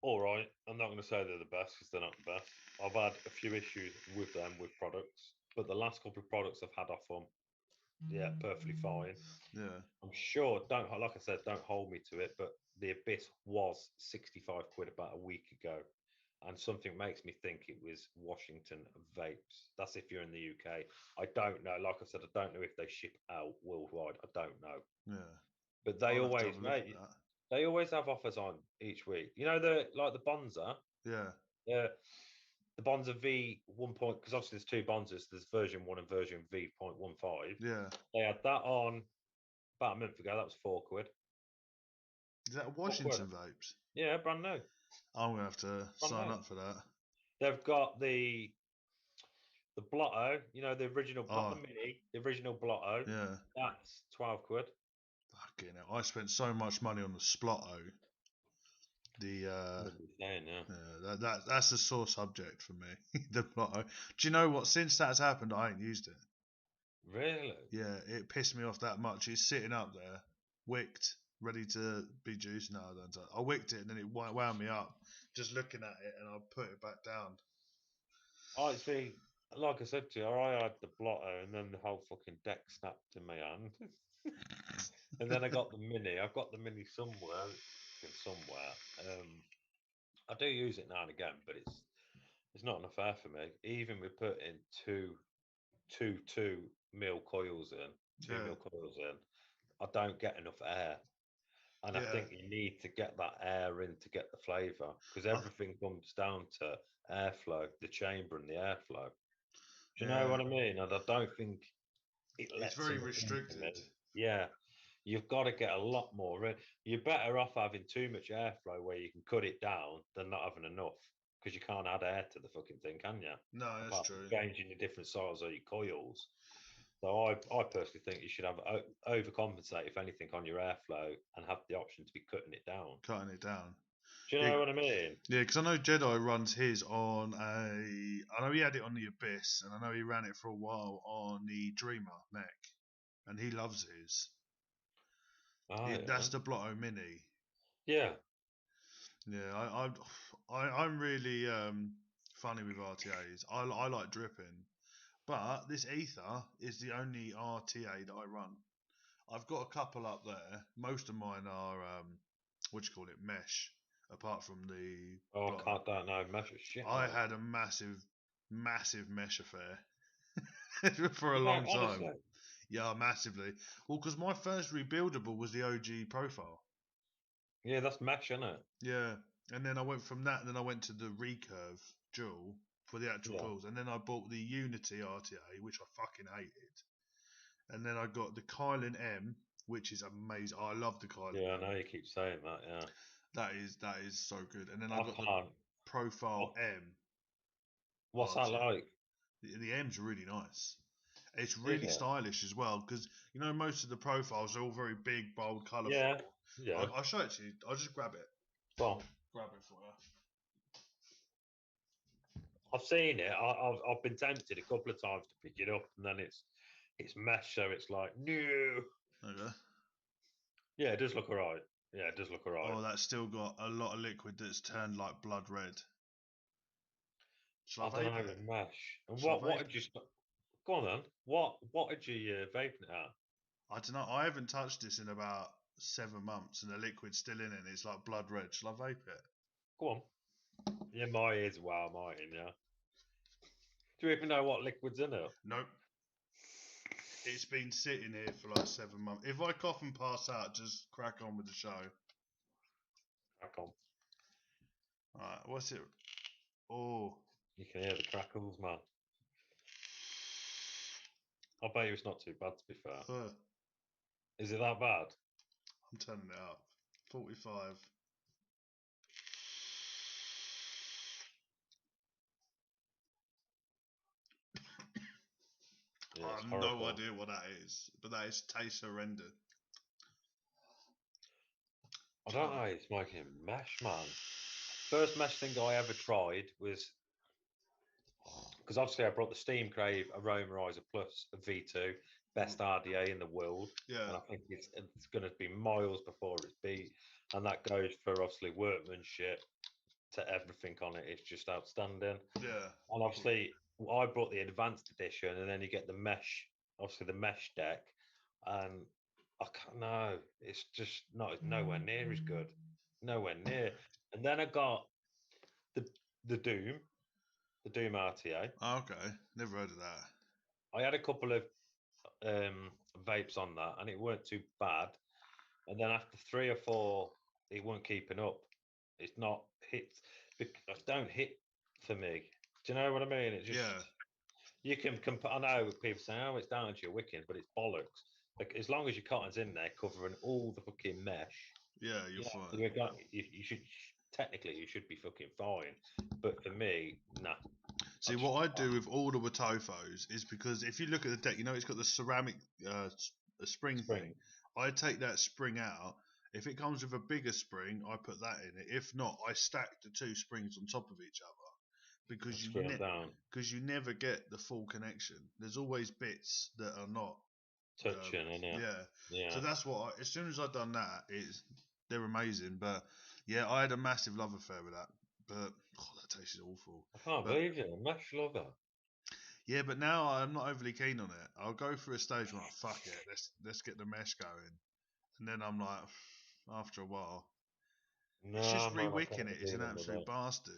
all right. I'm not going to say they're the best because they're not the best. I've had a few issues with them with products, but the last couple of products I've had off them, yeah, perfectly fine. yeah. I'm sure. Don't like I said, don't hold me to it. But the Abyss was 65 quid about a week ago, and something makes me think it was Washington Vapes. That's if you're in the UK. I don't know. Like I said, I don't know if they ship out worldwide. I don't know. Yeah. But they I'll have to have always, a look at mate, that. they always have offers on each week. You know the Bonza, Yeah. the Bonza V 1 point because obviously there's two Bonzas. There's version 1 and version V.15. Yeah. They had that on about a month ago. That was 4 quid. Is that 4 quid. Washington Vapes? Yeah, brand new. I'm gonna have to Brand sign new. up for that. They've got the Blotto, you know, the original, not the Oh, mini, the original Blotto. yeah. That's 12 quid. Fucking hell. I spent so much money on the Splotto. The Yeah. that's a sore subject for me. The Blotto. Do you know what? Since that's happened, I ain't used it. Really? Yeah, it pissed me off that much. It's sitting up there, wicked, ready to be juiced. No, I don't. I wicked it and then it wound me up just looking at it, and I put it back down. I see. Like I said to you, I had the Blotto and then the whole fucking deck snapped in my hand. And then I got the mini. I've got the mini somewhere. Somewhere. I do use it now and again, but it's not enough air for me. Even with putting two mil coils in, two Yeah, mil coils in, I don't get enough air. And I yeah. think you need to get that air in to get the flavour because I, everything comes down to airflow, the chamber and the airflow. Do you know yeah, what I mean? And I don't think it it's lets very enough into me. restricted. Yeah, you've got to get a lot more in. You're better off having too much airflow where you can cut it down than not having enough because you can't add air to the fucking thing, can you? No, that's Apart from true. changing the different size of your coils. So I personally think you should have overcompensate if anything on your airflow and have the option to be cutting it down. Cutting it down. Do you Yeah, know what I mean? yeah, because I know Jedi runs his on a. I know he had it on the Abyss, and I know he ran it for a while on the Dreamer mech, and he loves his. Oh yeah, That's the Blotto Mini. yeah. Yeah, I'm really funny with RTAs. I like dripping, but this ether is the only RTA that I run. I've got a couple up there. Most of mine are what do you call it, mesh. Apart from the Oh, I Blotto, don't know. Measure shit, I mate. had a massive mesh affair for a You know, long time. honestly. Yeah, massively. Well, because my first rebuildable was the OG profile. Yeah, that's mesh, isn't it? Yeah, and then I went from that, and then I went to the recurve dual, for the actual coils. And then I bought the Unity RTA, which I fucking hated. And then I got the Kylan M, which is amazing. I love the Kylan Yeah, M. I know you keep saying that. Yeah, That is so good. And then I got the can't. Profile M. What's that RTA. like? The M's really nice. It's Is really it? stylish as well because you know most of the profiles are all very big, bold, colourful. Yeah, yeah. I'll show it to you. I'll just grab it. Well, Grab it for you. I've seen it. I've been tempted a couple of times to pick it up, and then it's mesh, so it's like no. Okay. Yeah, it does look alright. Yeah, it does look alright. Oh, that's still got a lot of liquid that's turned like blood red. Shall I don't vape know, it? mesh. And Shall I what vape did you? Go on then. What did you vaping it at? I don't know. I haven't touched this in about 7 months, and the liquid's still in it. And it's like blood red. Shall I vape it? Go on. Yeah, my ears. Wow, mine. Yeah. Do you even know what liquid's in it? Nope. It's been sitting here for like 7 months. If I cough and pass out, just crack on with the show. Crack on. Alright, what's it? Oh. You can hear the crackles, man. I bet you it's not too bad, to be fair. Is it that bad? I'm turning it up. 45. Yeah, I have no idea what that is, but that tastes horrendous. I don't know. It's making mesh, man. First mesh thing I ever tried was because obviously I brought the Steam Crave Aromerizer Plus V2, best RDA in the world. Yeah. And I think it's going to be miles before it's beat. And that goes for obviously workmanship to everything on it. It's just outstanding. Yeah. And obviously I brought the advanced edition, and then you get the mesh, obviously the mesh deck. And I can't know. It's just nowhere near as good. Nowhere near. And then I got the Doom RTA. Okay, never heard of that. I had a couple of vapes on that, and it weren't too bad. And then after 3 or 4, it weren't keeping up. It's not hit. It don't hit for me. Do you know what I mean? It just you can compare. I know people say, "Oh, it's down to your wicking," but it's bollocks. Like as long as your cotton's in there covering all the fucking mesh, you're fine. You should technically you should be fucking fine. But for me, nah. See, what I do with all the Watofos is because if you look at the deck, you know it's got the ceramic spring thing. I take that spring out. If it comes with a bigger spring, I put that in it. If not, I stack the 2 springs on top of each other because you never get the full connection. There's always bits that are not touching, innit? Yeah. So that's what. As soon as I've done that, they're amazing. But yeah, I had a massive love affair with that. But that tasted awful. I can't believe it. A mesh lover. Yeah, but now I'm not overly keen on it. I'll go through a stage where fuck it, let's get the mesh going, and then I'm like, after a while, it's just re-wicking it is an absolute bastard.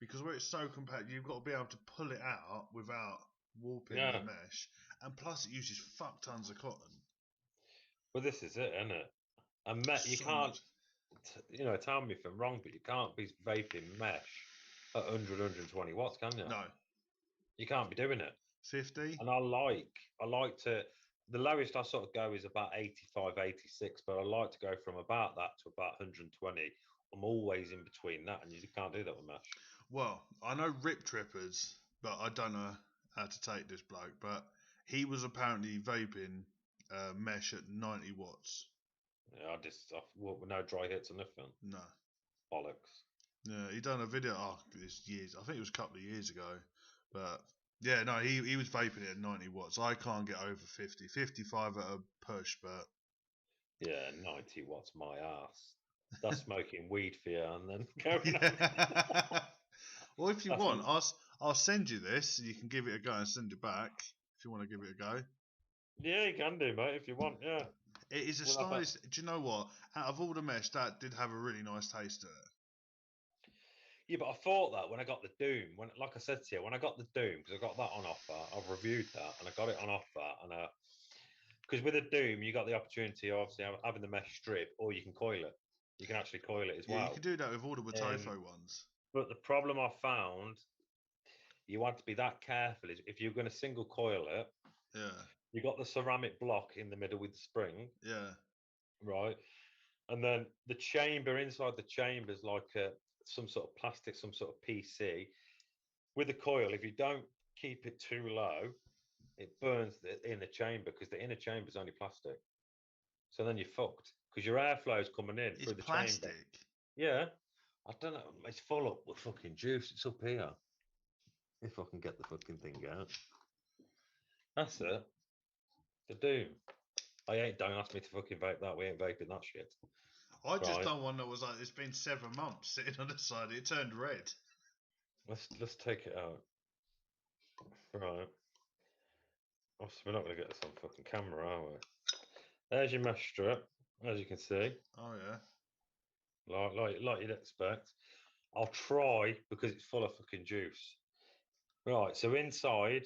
Because where it's so compact, you've got to be able to pull it out without warping the mesh, and plus it uses fuck tons of cotton. Well, this is it, isn't it? And you can't, tell me if I'm wrong, but you can't be vaping mesh at 100, 120 watts, can you? No. You can't be doing it. 50? And I like to, the lowest I sort of go is about 85, 86, but I like to go from about that to about 120. I'm always in between that, and you can't do that with mesh. Well, I know Rip Trippers, but I don't know how to take this bloke, but he was apparently vaping mesh at 90 watts. Yeah, with no dry hits or nothing. No. Bollocks. Yeah, he done a video. This years. I think it was a couple of years ago, but yeah, no, he was vaping it at 90 watts. I can't get over 50, 55 at a push, but yeah, 90 watts my ass. That's smoking weed for you, and then going Well, if you want, I'll send you this, and you can give it a go and send it back if you want to give it a go. Yeah, you can do, mate, if you want. Yeah. It is a stylish. Do you know what? Out of all the mesh, that did have a really nice taste to it. Yeah, but I thought that when I got the Doom, like I said to you, when I got the Doom, because I got that on offer, I've reviewed that, and I got it on offer, and because with a Doom, you got the opportunity of obviously having the mesh strip, or you can coil it. You can actually coil it as well. Yeah, you can do that with all the Watofo ones. But the problem I found, you want to be that careful is if you're going to single coil it, Yeah. you got the ceramic block in the middle with the spring, Yeah. right? And then the chamber inside the chamber is like some sort of plastic, some sort of PC. With the coil, if you don't keep it too low, it burns the inner chamber because the inner chamber is only plastic. So then you're fucked because your airflow is coming in It's through the chamber. plastic. Yeah, I don't know. It's full up with fucking juice. It's up here. If I can get the fucking thing out. That's it. The Doom. Don't ask me to fucking vape that. We ain't vaping that shit. I just done one that was like, it's been 7 months sitting on the side. It turned red. Let's take it out. Right. Obviously, we're not going to get this on fucking camera, are we? There's your mesh strip, as you can see. Oh yeah. Like you'd expect. I'll try because it's full of fucking juice. Right, so inside,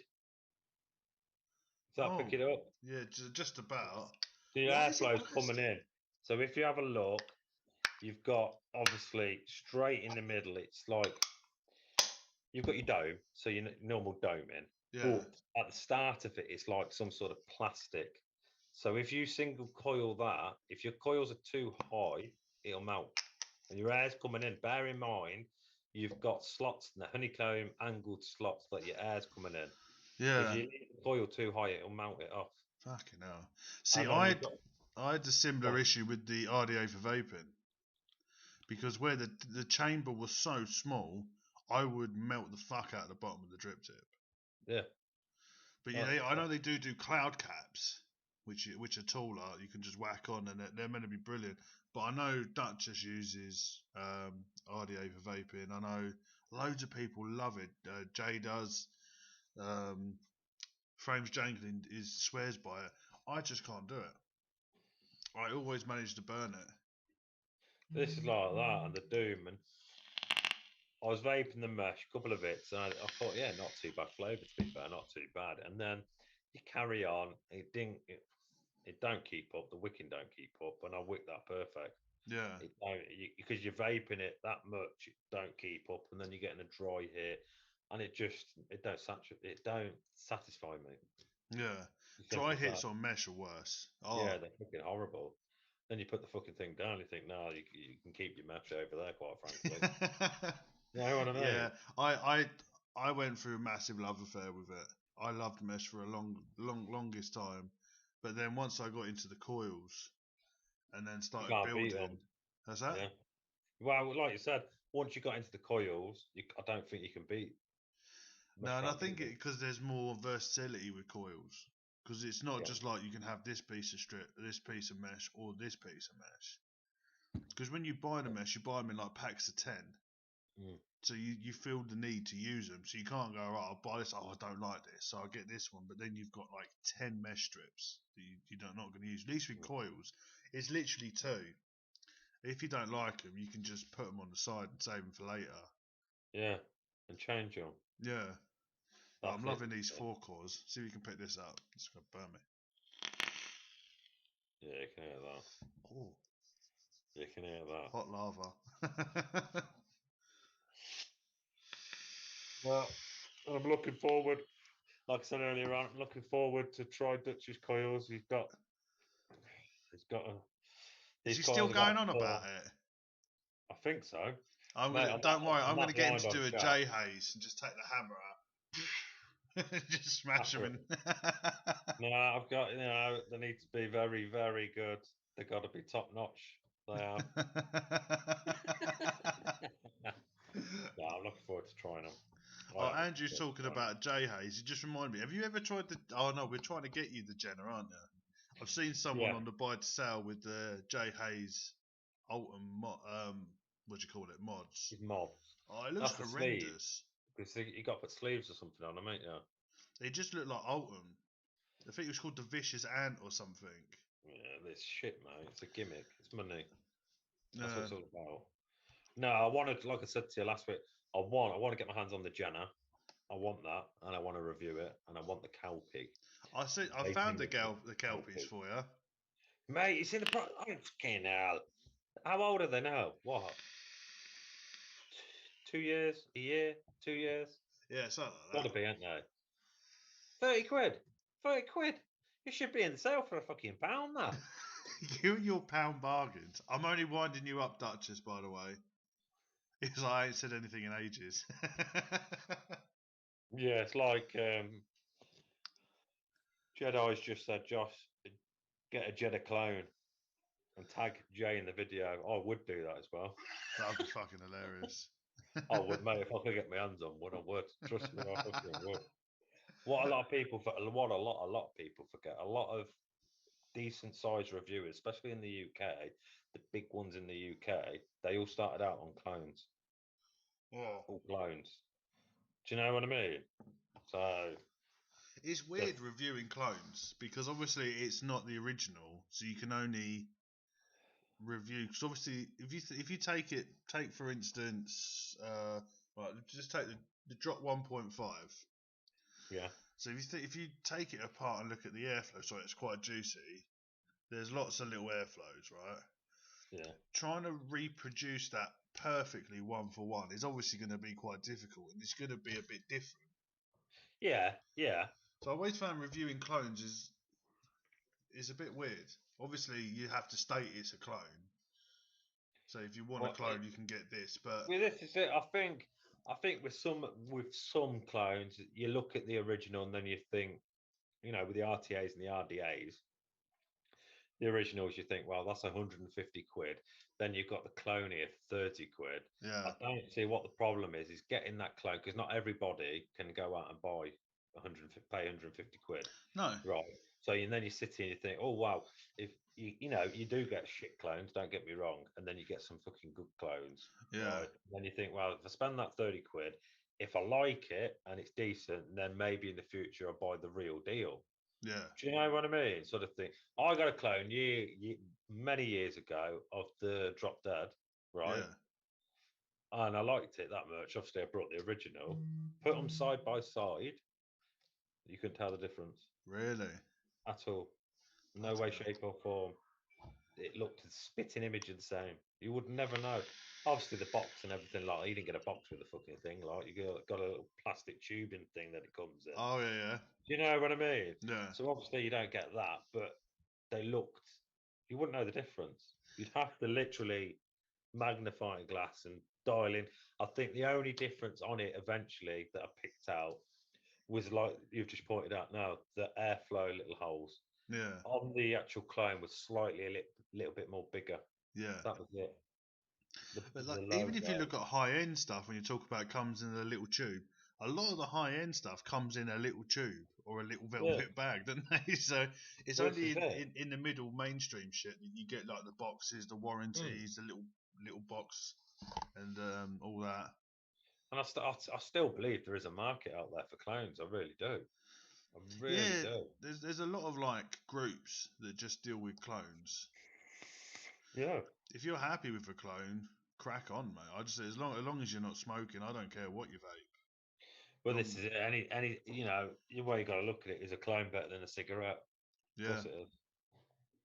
does that pick it up? Yeah, just about. The airflow's coming in. So if you have a look, you've got obviously straight in the middle. It's like you've got your dome, so your normal dome in. Yeah. But at the start of it, it's like some sort of plastic. So if you single coil that, if your coils are too high, it'll melt. And your air's coming in. Bear in mind, you've got slots in the honeycomb angled slots that your air's coming in. Yeah. If you leave the coil too high, it'll melt it off. Fucking hell. See, I had a similar issue with the RDA for vaping. Because where the chamber was so small, I would melt the fuck out of the bottom of the drip tip. Yeah. But yeah, I know they do cloud caps, which are taller. You can just whack on, and they're meant to be brilliant. But I know Duchess uses RDA for vaping. I know loads of people love it. Jay does. Frames Janklin swears by it. I just can't do it. I always manage to burn it. This is like that and the Doom, and I was vaping the mesh, a couple of bits, and I thought, yeah, not too bad flavour to be fair, not too bad. And then you carry on, it don't keep up, the wicking don't keep up, and I wick that perfect. Yeah. It don't because you're vaping it that much, it don't keep up, and then you're getting a dry hit, and it don't satisfy me. Yeah. Dry hits on mesh are worse. Oh. Yeah, they're fucking horrible. Then you put the fucking thing down, you think, no, you can keep your mesh over there, quite frankly. You know what I mean? Yeah, I went through a massive love affair with it. I loved mesh for a longest time, but then once I got into the coils, and then started building. How's that? Yeah. Well, like you said, once you got into the coils, I don't think you can beat. No, and I think because there's more versatility with coils. Because it's not just like you can have this piece of strip, this piece of mesh, or this piece of mesh. Because when you buy the mesh, you buy them in like packs of 10. So you feel the need to use them. So you can't go, right, I'll buy this. Oh, I don't like this, so I'll get this one. But then you've got like 10 mesh strips that you're not going to use. At least with coils, it's literally 2. If you don't like them, you can just put them on the side and save them for later. Yeah, and change them. Yeah. I'm loving these 4 cores. See if you can pick this up. It's going to burn me. Yeah, you can hear that. Oh. You can hear that. Hot lava. Well, I'm looking forward, like I said earlier on, I'm looking forward to try Dutch's coils. He's got a... Is he still going on about it? I think so. Don't worry, I'm going to get him to do a J Haze and just take the hammer out. Just smash them in. No, I've got, they need to be very, very good. They've got to be top notch. They are. No, I'm looking forward to trying them. Oh, Andrew's talking about J Haze. It just reminded me. Have you ever tried the? Oh no, we're trying to get you the Jenna, aren't you? I've seen someone on the buy to sell with the J Haze Ultim what do you call it? Mods. Mods. Oh, it looks horrendous. Because you got to put sleeves or something on them, ain't you? They just look like Ultim. I think it was called the Vicious Ant or something. Yeah, this shit, mate. It's a gimmick. It's money. That's what it's all about. No, I wanted, like I said to you last week, I want to get my hands on the Jenna. I want that, and I want to review it, and I want the Kelpie. I found the Kelpies for you. Mate, it's in the pro. I'm fucking hell. How old are they now? What? 2 years? A year? 2 years? Yeah, something like Gotta that. be, ain't they? 30 quid. 30 quid. You should be in the sale for a fucking pound, that. You and your pound bargains. I'm only winding you up, Duchess, by the way. Because I ain't said anything in ages. Yeah, it's like Jedi's just said, Josh, get a Jedi clone and tag Jay in the video. I would do that as well. That would be fucking hilarious. I would, mate. If I could get my hands on one, I would. Trust me, I fucking would. What a lot of people, a lot of people forget. A lot of decent sized reviewers, especially in the UK, the big ones in the UK, they all started out on clones, Yeah. all clones. Do you know what I mean? So It's weird reviewing clones because obviously it's not the original, so you can only review. Because obviously, if you take for instance, right, just take the drop 1.5. yeah, So if you take it apart and look at the airflow, sorry, it's quite juicy. There's lots of little airflows, right? yeah. Trying to reproduce that perfectly one for one is obviously going to be quite difficult, and it's going to be a bit different. Yeah, yeah. So I always found reviewing clones is a bit weird. Obviously, you have to state it's a clone. So if you want a Well, clone, you can get this. But well, this is it. I think with some clones, you look at the original and then you think, with the RTAs and the RDAs, the originals, you think, well, that's 150 quid. Then you've got the clone here for 30 quid. I yeah, don't see what the problem is getting that clone because not everybody can go out and buy 150 quid. no, Right. So and then you sit here and you think, oh wow, if you do get shit clones, don't get me wrong, and then you get some fucking good clones, yeah, right? And then you think, well, if I spend that 30 quid, if I like it and it's decent, then maybe in the future I'll buy the real deal. yeah, Do you know what I mean? Sort of thing. I got a clone many years ago of the Drop Dead, right? yeah. And I liked it that much. Obviously, I brought the original, put them side by side. You couldn't tell the difference Really? at all. No Bloody way, hell. shape, or form. It looked a spitting image of the same. You would never know. Obviously, the box and everything like you didn't get a box with the fucking thing. Like you got a little plastic tubing thing that it comes in. Oh yeah, Do you know what I mean? yeah, yeah. So obviously you don't get that, but they looked. You wouldn't know the difference. You'd have to literally magnifying glass and dial in. I think the only difference on it eventually that I picked out was like you've just pointed out now, the airflow little holes Yeah, on the actual clone was slightly little bit more bigger. yeah. That was it. The But like, the even if you logo. look at high end stuff, when you talk about it comes in a little tube, a lot of the high end stuff comes in a little tube or a little Yeah. velvet bag, don't they? So it's Well, this only is it. in the middle mainstream shit that you get like the boxes, the Mm. warranties, the little box, and all that. And I still believe there is a market out there for clones. I really do. I really Yeah, do. there's a lot of like groups that just deal with clones. Yeah. If you're happy with a clone, crack on, mate. I just say as long as you're not smoking, I don't care what you vape. Well, Long, this is it. Any the way you got to look at it is a clone better than a cigarette. Of yeah, course it is.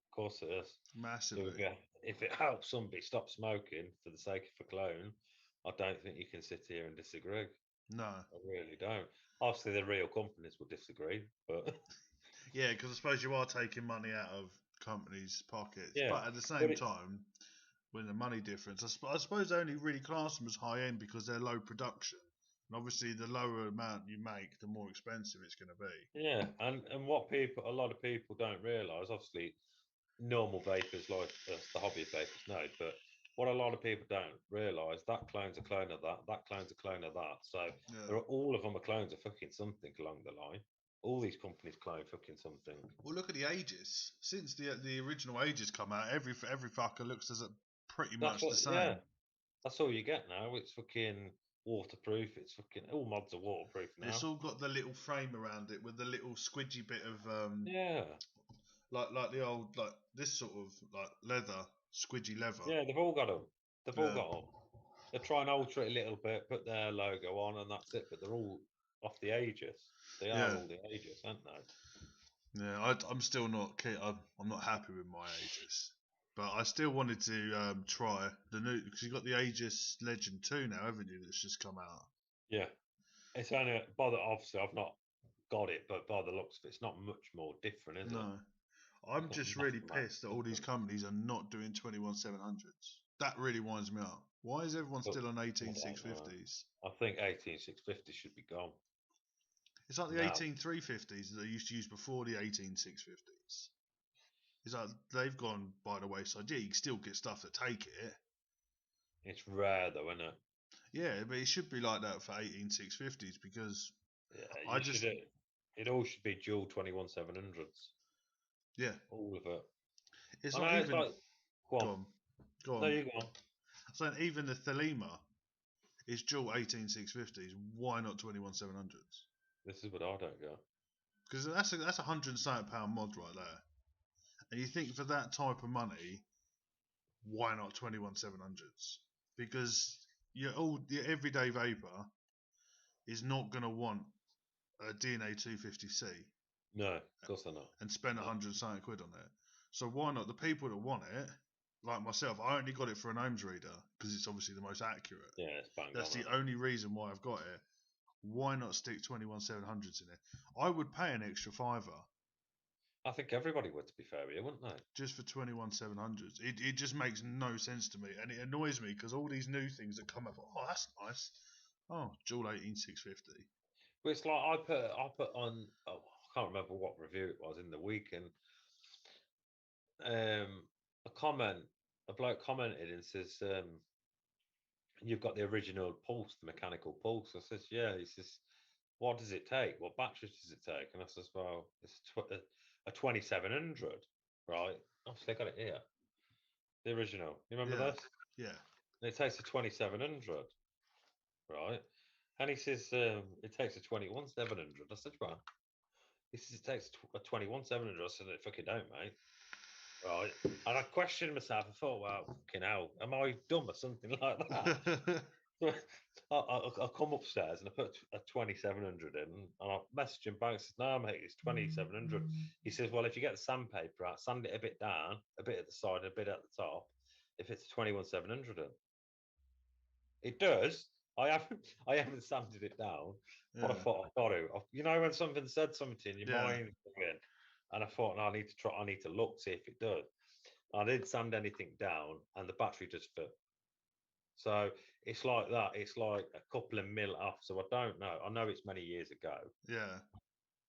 Of course it is. So massively. if it helps somebody stop smoking for the sake of a clone, I don't think you can sit here and disagree. No. I really don't. Obviously, the real companies will disagree, but Yeah, because I suppose you are taking money out of companies' pockets, yeah. but at the But same time, with the money difference, I suppose they only really class them as high end because they're low production, and obviously the lower amount you make, the more expensive it's going to be. yeah, and what a lot of people don't realise, obviously, normal vapors like us, the hobby vapors, know, but what a lot of people don't realise, that clone's a clone of that, that clone's a clone of that. So Yeah. all of them are clones of fucking something along the line. All these companies clone fucking something. Well, look at the ages. Since the original ages come out, every fucker looks as pretty That's much the what, yeah, same. that's all you get now. It's fucking waterproof. It's fucking all mods are waterproof It's now. all got the little frame around it with the little squidgy bit of Yeah, like the old like this sort of like leather, squidgy leather. yeah, they've all got them. They've all Yeah, got them. They try and alter it a little bit, put their logo on, and that's it. But they're all off the Aegis. They are yeah, all the Aegis, aren't they? yeah. I'm still not I'm not happy with my Aegis, but I still wanted to try the new because you got the Aegis Legend 2 now, haven't you? That's just come out. Yeah. It's only obviously I've not got it, but by the looks of it, it's not much more different, is it? No. I'm It's not just really massive amount pissed that all these different. companies are not doing 21-700s. That really winds me up. Why is everyone But still on I 18 don't know. 650s? I think 18650 should be gone It's like the now. 18 350s that they used to use before the 18 650s. It's like they've gone by the wayside. Yeah, you can still get stuff that take it. It's rare though, isn't it? Yeah, but it should be like that for 18 650s because Yeah, I you should. just, It all should be dual 21-700s. yeah, All of it. it's I like know. It's even, like, go go on. on, go No, on. you go on. I'm saying even the Thelema is dual 18 650s. Why not 21-700s? This is what I don't go. Because that's a £170 mod right there. And you think for that type of money, why not 21-700s? Because your everyday vapor is not going to want a DNA 250C No, of course they're not. and spend No. 100 something quid on it. So why not? The people that want it, like myself, I only got it for an ohms reader because it's obviously the most accurate. Yeah, it's bang That's on. the only reason why I've got it. Why not stick 21-700s in it? I would pay an extra fiver I think everybody would, to be fair with you, wouldn't they? just for 21-700s. It just makes no sense to me, and it annoys me because all these new things that come up. Oh, that's nice. Oh, dual 18 650. But it's like I put on. Oh, I can't remember what review it was in the week, and a comment, a bloke commented and says, "You've got the original pulse, the mechanical pulse." I says, "Yeah." He says, "What does it take? What batteries does it take?" And I says, "Well, it's a 2700, right? Obviously, I got it here, the original. You remember Yeah, this? yeah, And it takes a 2700, right?" And he says, "It takes a 21-700." I said, "Well," he says, "It takes a 21-700." I said, "It fucking don't, mate." Right. And I questioned myself. I thought, well, fucking hell, am I dumb or something like that? So I come upstairs and I put a 2700 in, and I messaged him back and said, "No, mate, it's 2700." He says, "Well, if you get the sandpaper out, sand it a bit down, a bit at the side, and a bit at the top, if it's a 21-700 in." It does. I haven't sanded it down, but I yeah, thought I've got to. You know, when something said something in your yeah, mind, and I thought, no, I need to try. I need to look, see if it does. I didn't sand anything down, and the battery just fit. So it's like that. It's like a couple of mil off. So I don't know. I know it's many years ago. yeah,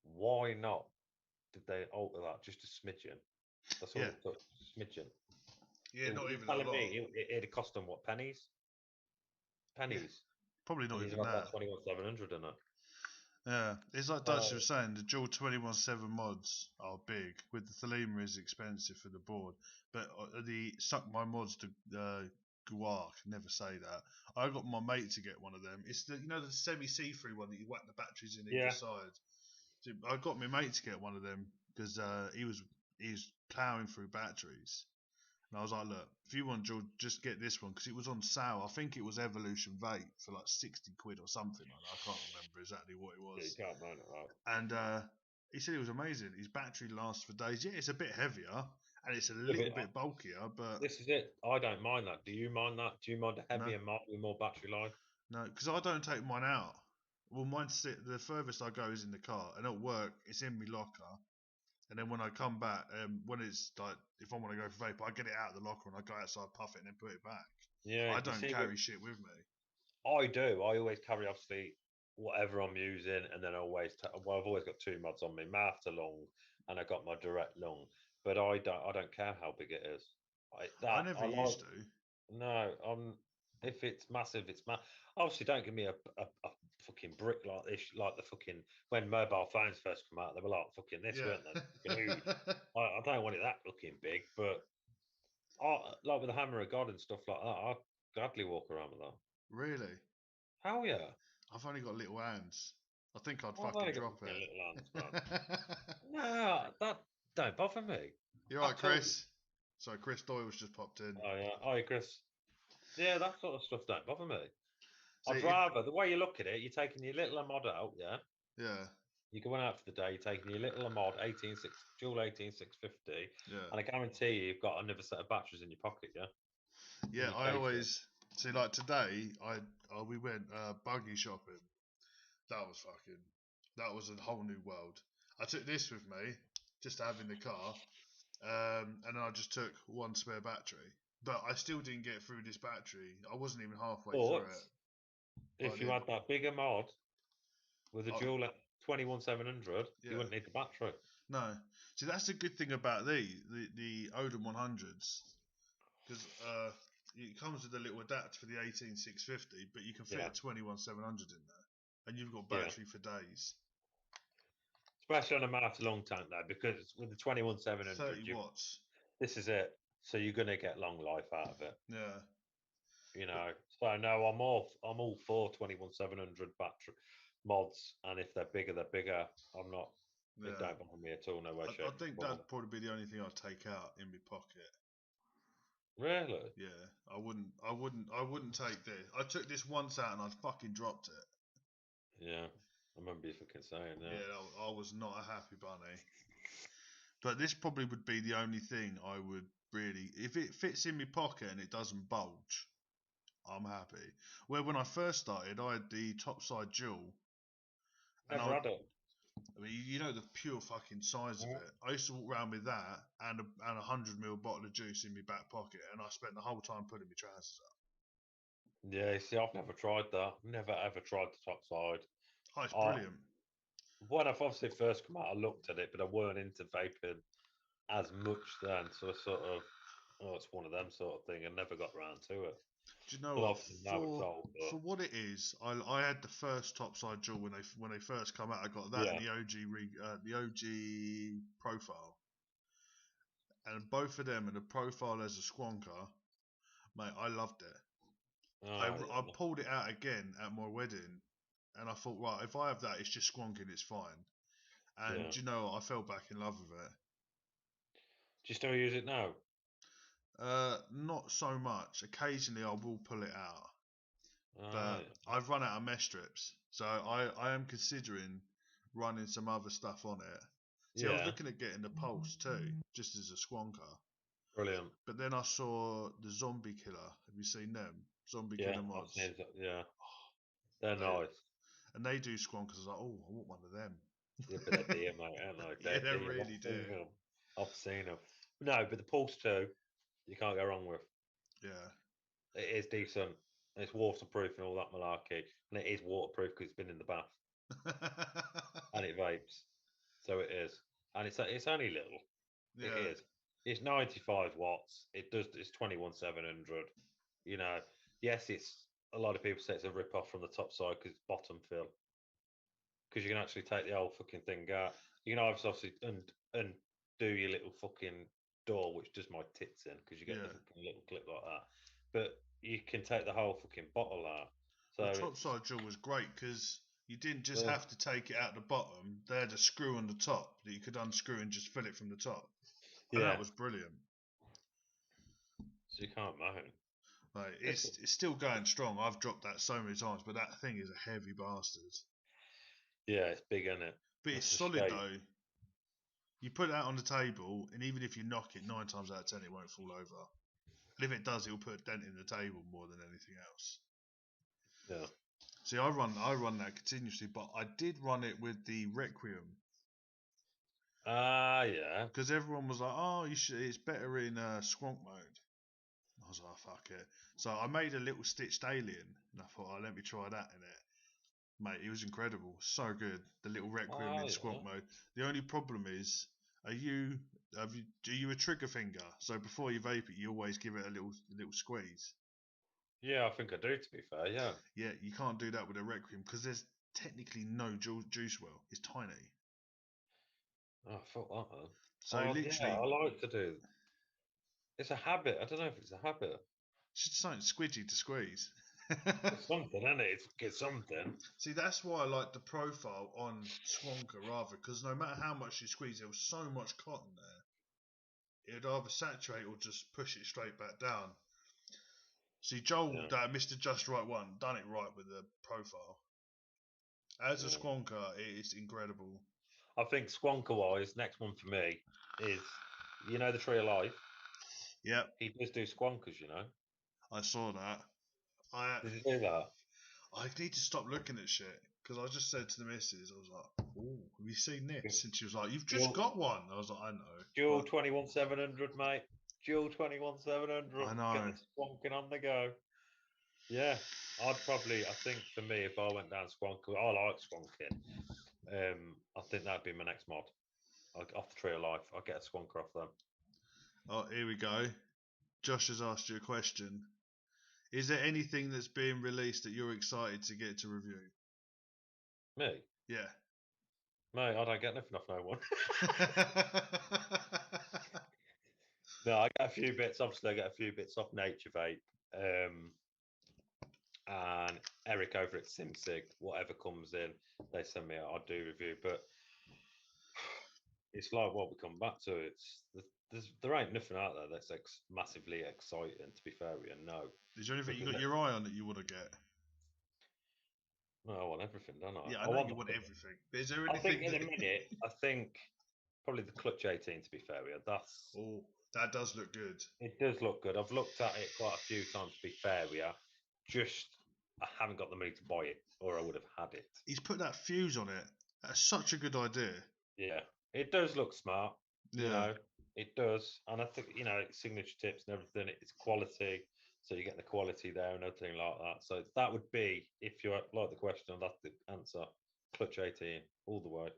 Why not? Did they alter that just a smidgen? That's all yeah, it took, smidgen. yeah. Not You're even a telling lot. me it'd cost them what, pennies? Yeah, Pennies. probably And not he's even got that. that 21-700 in it. Yeah, it's like Dutch So was saying. The dual 21-7 mods are big. With the Thelema is expensive for the board, but the suck my mods to Guar can never say that. I got my mate to get one of them. It's the the semi see-through one that you whack the batteries in either yeah, side. So I got my mate to get one of them because he was ploughing through batteries, and I was like, look, if you want dual, just get this one because it was on sale. I think it was Evolution Vape for like 60 quid or something like that. I can't remember exactly what it yeah, you was. can't moan it, right? And he said it was amazing. His battery lasts for days. Yeah, it's a bit heavier and it's a Yeah, little but bit bulkier, but this is it. I don't mind that. Do you mind that? Do you mind a no, heavier mod with more battery life? no, because I don't take mine out. Well, the furthest I go is in the car, and at work it's in my locker. And then when I come back, when it's like if I want to go for vape, I get it out of the locker and I go outside, puff it, and then put it back. Yeah, I you don't see, carry shit with me. I do. I always carry obviously whatever I'm using, and then I always well, I've always got two mods on me, my after lung, and I got my direct lung. But I don't care how big it is. I That never I like. used to. No, if it's massive, it's obviously don't give me a fucking brick like this, like the fucking when mobile phones first come out, they were like fucking this, weren't they? Yeah. Fucking huge. I don't want it that looking big, but like with the hammer of God and stuff like that, I'd gladly walk around with that. Really? Hell yeah. I've only got little hands. I think I'd I've fucking only got drop fucking little hands, man. it. No, that don't bother me You're right, at all. Chris. Sorry, Chris Doyle's just popped in. Oh yeah, hi Chris. Yeah, that sort of stuff don't bother me. See, I'd if rather the way you look at it, you're taking your little mod out, yeah. yeah, You're going out for the day, you're taking your little mod 186 dual 18650, yeah, and I guarantee you've got another set of batteries in your pocket, yeah, in yeah. your I case. always see like today. We went buggy shopping, that was a whole new world. I took this with me just to have in the car, and then I just took one spare battery. But I still didn't get through this battery. I wasn't even halfway through But it. if you had that bigger mod with a dual 21700, Yeah. you wouldn't need the battery. No. See, that's the good thing about the Odin 100s, because it comes with a little adapter for the 18650, but you can fit a 21700 in there, and you've got battery for days. Especially on a Martha long tank though, because with the 21700, 30 watts. This is it. So you're gonna get long life out of it. Yeah. You know. So no, I'm all for 21700 battery mods, and if they're bigger, they're bigger. I'm not. It don't bother me at all. No way, shape. I think that'd probably be the only thing I'd take out in my pocket. Really? Yeah, I wouldn't take this. I took this once out and I fucking dropped it. Yeah, I remember you fucking saying that. Yeah, I was not a happy bunny. But this probably would be the only thing I would really, if it fits in my pocket and it doesn't bulge, I'm happy. Where when I first started, I had the topside dual. Never had it. I mean, you know the pure fucking size of it. I used to walk around with that and a 100ml bottle of juice in my back pocket, and I spent the whole time putting my trousers up. Yeah, see, I've never tried that. Never ever tried the top side. Oh, it's brilliant. When I've obviously first come out, I looked at it, but I weren't into vaping as much then. So I sort of, it's one of them sort of thing. I never got around to it. Do you know what? For what it is, I had the first topside dual when they first come out. I got that in the OG profile, and both of them and the profile as a squonker, mate. I loved it. I pulled it out again at my wedding, and I thought, right, if I have that, it's just squonking, it's fine. And do you know what? I fell back in love with it. Do you still use it now? Not so much. Occasionally, I will pull it out. But I've run out of mesh strips, so I am considering running some other stuff on it. See, I was looking at getting the Pulse too, just as a squonker. Brilliant. But then I saw the Zombie Killer. Have you seen them? Zombie Killer mods. Yeah. They're nice. And they do squonkers. I was like, oh, I want one of them. Yeah, but they're dear, mate, aren't they? Yeah, they're really dear. I've seen them. No, but the Pulse 2, you can't go wrong with. Yeah. It is decent. It's waterproof and all that malarkey. And it is waterproof because it's been in the bath. And it vapes. So it is. And it's only little. Yeah. It is. It's 95 watts. It's 21700. You know, yes, it's a lot of people say it's a rip off from the top side because it's bottom fill. Because you can actually take the whole fucking thing out. You can obviously undo your little fucking door, which does my tits in, because you get the fucking little clip like that. But you can take the whole fucking bottle out. So the topside drill was great because you didn't just have to take it out the bottom. They had a screw on the top that you could unscrew and just fill it from the top. And that was brilliant. So you can't moan. Like, it's still going strong. I've dropped that so many times, but that thing is a heavy bastard. Yeah, it's big, isn't it? But it's solid though. You put it out on the table, and even if you knock it, 9 times out of 10 it won't fall over. And if it does, it'll put a dent in the table more than anything else. Yeah. See, I run that continuously, but I did run it with the Requiem. Yeah. Because everyone was like, "Oh, it's better in squonk mode." I was like, "Fuck it." So I made a little stitched alien, and I thought, "Oh, let me try that in it." Mate, it was incredible. So good. The little Requiem in squonk mode. The only problem is, are you a trigger finger? So before you vape it, you always give it a little squeeze. Yeah, I think I do, to be fair, yeah. Yeah, you can't do that with a Requiem because there's technically no juice well. It's tiny. Oh, fuck that, man. So literally... Yeah, I like to do... It's a habit. I don't know if it's a habit. It's just something squidgy to squeeze. It's something, isn't it? It's something. See, that's why I like the profile on Squonker rather, because no matter how much you squeeze, there was so much cotton there. It'd either saturate or just push it straight back down. See, Joel, Mr. Just Right One, done it right with the profile. As a Squonker, it is incredible. I think Squonker-wise, next one for me is, you know, the Tree of Life? Yep. He does do Squonkers, you know? I saw that. Did you do that? I need to stop looking at shit. because I just said to the missus, I was like, "Oh, have you seen this?" And she was like, "You've just got one." I was like, "I know." Dual but 21700, mate. Dual 21700. I know. Get the squonking on the go. Yeah, I think for me, if I went down squonker, I like squonking. I think that'd be my next mod. Off the Tree of Life, I'll get a squonker off them. Oh, here we go. Josh has asked you a question. Is there anything that's being released that you're excited to get to review? Me? Yeah. Mate, I don't get nothing off no one. No, I get a few bits. Obviously, I get a few bits off Nature Vape. And Eric over at SimSig, whatever comes in, they send me out. I do review, but it's like what we come back to. There ain't nothing out there that's massively exciting. To be fair, with you, no. Is there anything you got your eye on that you want to get? No, I want everything, don't I? Yeah, I know you want everything. But is there anything? I think in a minute, I think probably the Clutch 18. To be fair, with you, that does look good. It does look good. I've looked at it quite a few times. To be fair, with you, just I haven't got the money to buy it, or I would have had it. He's put that fuse on it. That's such a good idea. Yeah, it does look smart. Yeah. You know, it does, and I think signature tips and everything. It's quality, so you get the quality there and everything like that. So that would be, if you like the question, that's the answer. Clutch 18 all the way.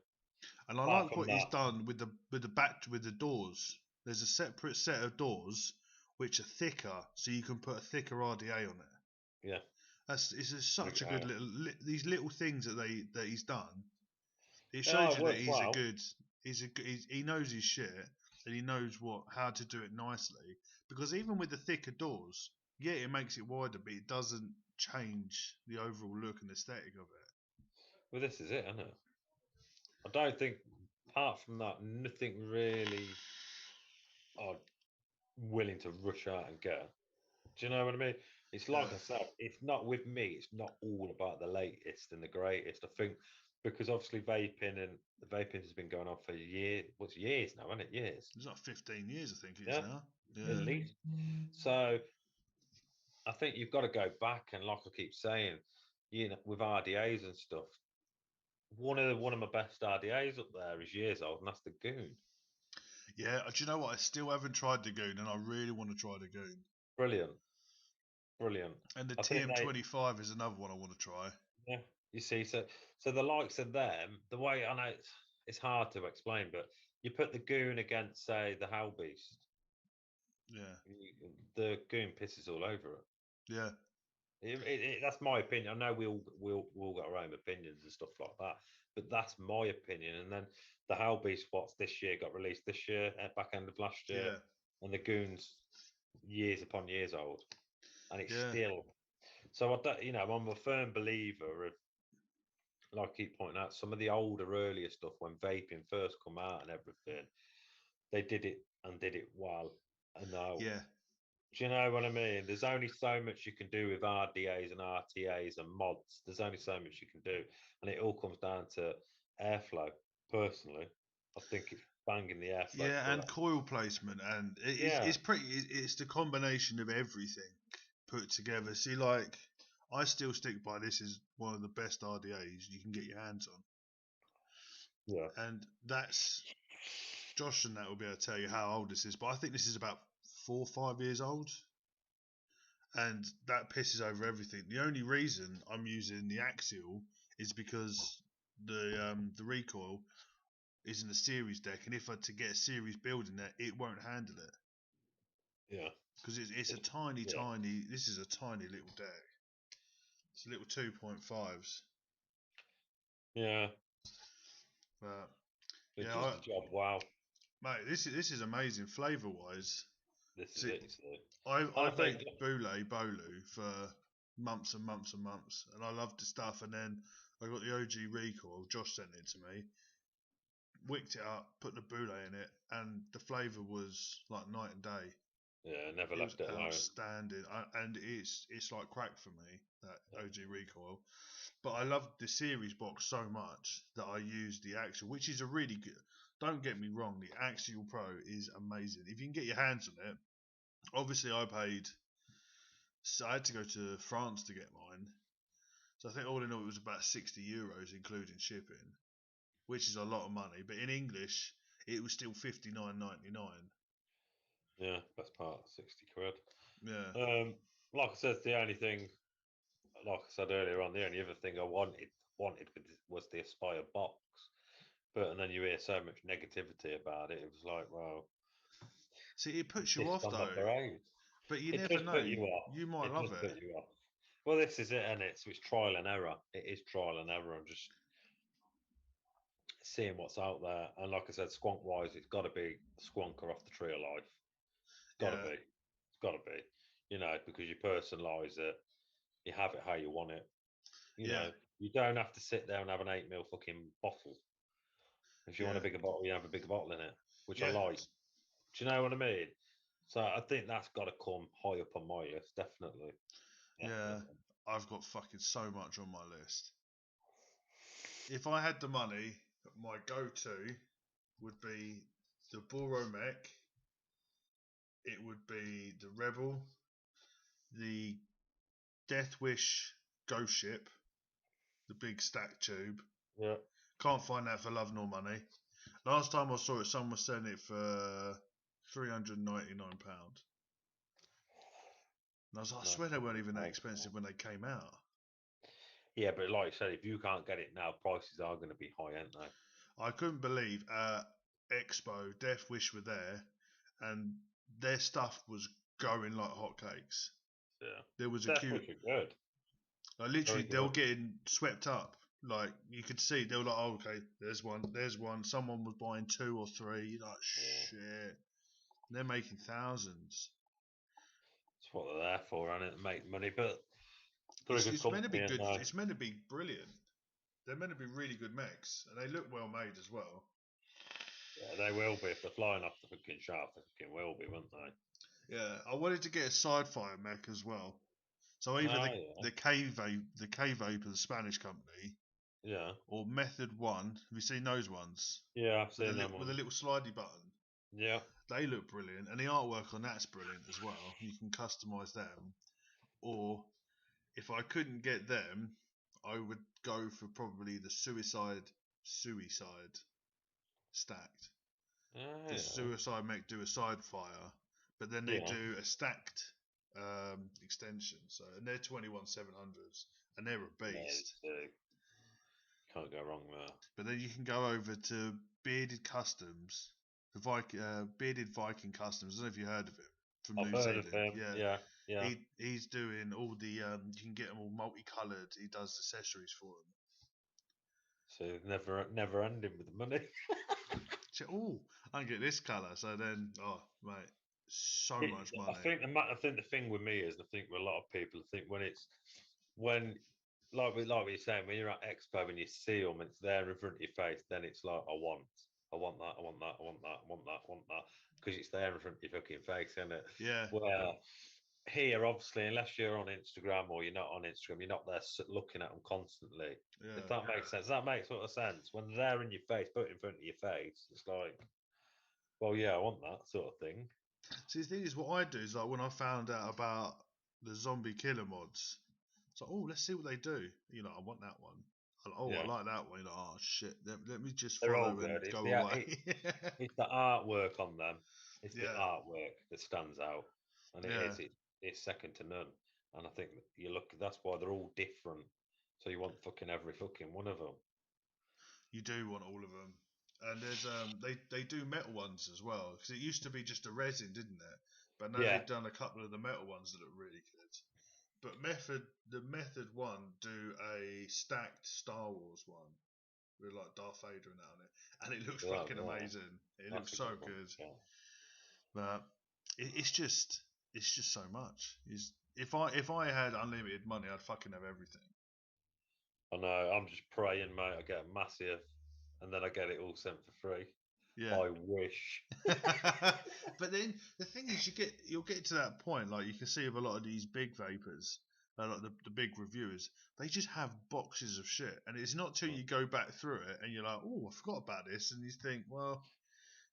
And I like what he's done with the doors. There's a separate set of doors which are thicker, so you can put a thicker RDA on it. Yeah, it's such a good these little things that he's done. It shows you that he knows his shit and he knows how to do it nicely. Because even with the thicker doors, yeah, it makes it wider, but it doesn't change the overall look and aesthetic of it. Well, this is it, isn't it? I don't think, apart from that, nothing really are willing to rush out and get. Do you know what I mean? It's like I said, it's not with me. It's not all about the latest and the greatest. I think because obviously vaping has been going on for years. What's years now, isn't it? Years. It's like 15 years, I think it is now. Yeah. At least. So I think you've got to go back and, like I keep saying, with RDAs and stuff. One of my best RDAs up there is years old, and that's the Goon. Yeah, do you know what? I still haven't tried the Goon, and I really want to try the Goon. Brilliant. And the TM25 is another one I want to try. Yeah, you see, so the likes of them, the way I know it's hard to explain, but you put the Goon against, say, the Howl Beast. Yeah. The Goon pisses all over it. Yeah. That's my opinion. I know we all got our own opinions and stuff like that, but that's my opinion. And then the Howl Beast, this year got released this year at back end of last year, and the Goon's years upon years old, and it's still. So I'm a firm believer of, like I keep pointing out, some of the older, earlier stuff when vaping first come out and everything, they did it well. And now, yeah. Do you know what I mean? There's only so much you can do with RDAs and RTAs and mods. There's only so much you can do, and it all comes down to airflow. Personally, I think it's banging the airflow. Yeah, and coil placement, and it's the combination of everything put together. See, like, I still stick by this is one of the best RDAs you can get your hands on. Yeah, and that's Josh, and that will be able to tell you how old this is. But I think this is about 4 or 5 years old, and that pisses over everything. The only reason I'm using the axial is because the recoil is in the series deck, and if I to get a series build in there, it won't handle it. Yeah, because it's a tiny. This is a tiny little deck. It's a little 2.5s. Yeah, but it does the job. Wow, mate, this is amazing flavour wise. This is it. I vaped Bolu for months and months and months, and I loved the stuff. And then I got the OG recoil. Josh sent it to me. Wicked it up, put the Boule in it, and the flavour was like night and day. Yeah, never left it alone. Outstanding, and it's like crack for me, that OG recoil. But I loved the series box so much that I used the Axial, which is a really good. Don't get me wrong, the Axial Pro is amazing. If you can get your hands on it, obviously I had to go to France to get mine. So I think all in all it was about €60 including shipping, which is a lot of money. But in English, it was still £59.99. Yeah, best part, 60 quid. Yeah. Like I said, the only thing, like I said earlier on, the only other thing I wanted was the Aspire box. But and then you hear so much negativity about it. It was like, well, See, it puts you pissed off on my though. parade. But you It never does know. put you off. You might It love does it. put you off. Well, this is it, and it's trial and error. It is trial and error. I'm just seeing what's out there. And like I said, squonk wise, it's got to be squonker off the tree of life. It's got to Yeah. be. It's got to be. You know, because you personalise it. You have it how you want it. You Yeah. know, you don't have to sit there and have an 8 ml fucking bottle. If you want a Yeah. bigger bottle, you have a bigger bottle in it, which I Yeah. like. Do you know what I mean? So I think that's got to come high up on my list, definitely. Yeah. I've got fucking so much on my list. If I had the money, my go-to would be the Boro Mech. It would be the Rebel, the Death Wish Ghost Ship, the big stack tube. Yeah. Can't find that for love nor money. Last time I saw it, someone was selling it for £399. And I was like, I swear they weren't even that expensive when they came out. Yeah, but like I said, if you can't get it now, prices are going to be high, aren't they? I couldn't believe Expo, Death Wish were there, and their stuff was going like hotcakes. Yeah. There was a Death queue. Wish are good. Like literally, Very they were good. getting swept up. Like you could see, they were like, "Oh, okay, there's one." Someone was buying 2 or 3. You're like, shit. They're making thousands. That's what they're there for, and it make money. But they're a good It's meant to be company, good. and It's meant to be brilliant. They're meant to be really good mechs, and they look well made as well. yeah, they will be if they're flying off the fucking shaft. They fucking will be, won't they? Yeah, I wanted to get a side fire mech as well. So either the K Vape of the Spanish company, yeah, or Method One. Have you seen those ones? yeah, I've seen them With a little slidey button. Yeah, They look brilliant, and the artwork on that's brilliant as well. You can customize them. Or if I couldn't get them, I would go for probably the suicide stacked. The suicide mech do a side fire, but then they do a stacked extension. So and they're 21/700s, and they're a beast. Yeah, can't go wrong there. But then you can go over to Bearded Customs, the Bearded Viking Customs. I don't know if you heard of him from I've New heard Zealand. of him. Yeah. He's doing all the. You can get them all multicoloured. He does accessories for them. So never ending with the money. So, oh, I can get this colour. So then, oh mate, so much money. I think the thing with me is, I think with a lot of people, I think when like we were saying, when you're at Expo and you see them, it's there in front of your face, then it's like, I want that, I want that, I want that, I want that, I want that, because it's there in front of your fucking face, isn't it? Yeah. Where here, obviously, unless you're on Instagram or you're not on Instagram, you're not there looking at them constantly. Yeah. If that makes sense, that makes sort of sense. When they're in your face, put it in front of your face, it's like, well, yeah, I want that sort of thing. See, the thing is, what I do is like when I found out about the zombie killer mods, it's like, oh, let's see what they do. You know, I want that one. I like that one. You're like, oh shit, let me just They're all follow good. and It's go the away. it's the artwork on them. It's the Yeah. artwork that stands out, and Yeah. it's second to none. And I think you look. That's why they're all different. So you want fucking every fucking one of them. You do want all of them, and there's they do metal ones as well because it used to be just a resin, didn't it? But now they've done a couple of the metal ones that look really good. But the Method one do a stacked Star Wars one with like Darth Vader and that on it, and it looks fucking amazing. It looks so good. Yeah. But it's just so much. If I had unlimited money, I'd fucking have everything. I know. I'm just praying, mate. I get a massive, and then I get it all sent for free. Yeah. I wish. But then the thing is, you'll get to that point. Like you can see with a lot of these big vapors, like the big reviewers, they just have boxes of shit, and it's not till you go back through it and you're like, oh, I forgot about this, and you think, well,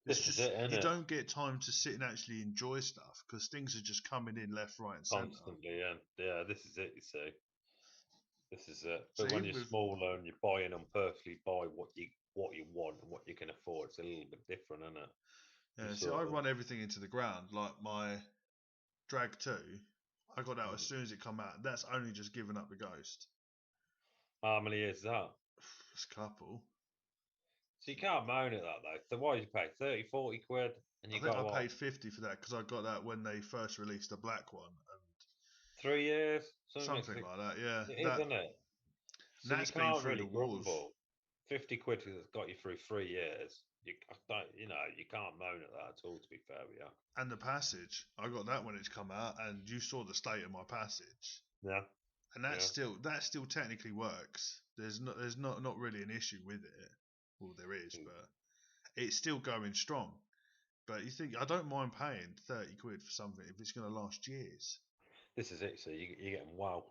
This is it, isn't you it? don't get time to sit and actually enjoy stuff because things are just coming in left, right, and centre. Constantly, yeah. This is it. You see. This is it. So But when even you're with smaller and you're buying them personally, buy what you want and what you can afford. It's a little bit different, isn't it? You yeah, see, I sort of. run everything into the ground. Like my Drag 2, I got out as Mm. soon as it come out. That's only just given up the Ghost. How many years is that? It's a couple. So you can't moan at that though. So what did you pay? 30, 40 quid, and I you think got I what? paid 50 for that because I got that when they first released the black one, and 3 years, something. something like that. Yeah, It is, that isn't it? and So you that's been can't through the really wars. grumble. 50 quid has got you through 3 years. I don't, you can't moan at that at all. To be fair, with you. And the Passage, I got that when it's come out, and you saw the state of my Passage, Yeah, and yeah. that still technically works. There's not really an issue with it. Well, there is, Mm. but it's still going strong. But you think I don't mind paying 30 quid for something if it's going to last years. This is it. So you're getting well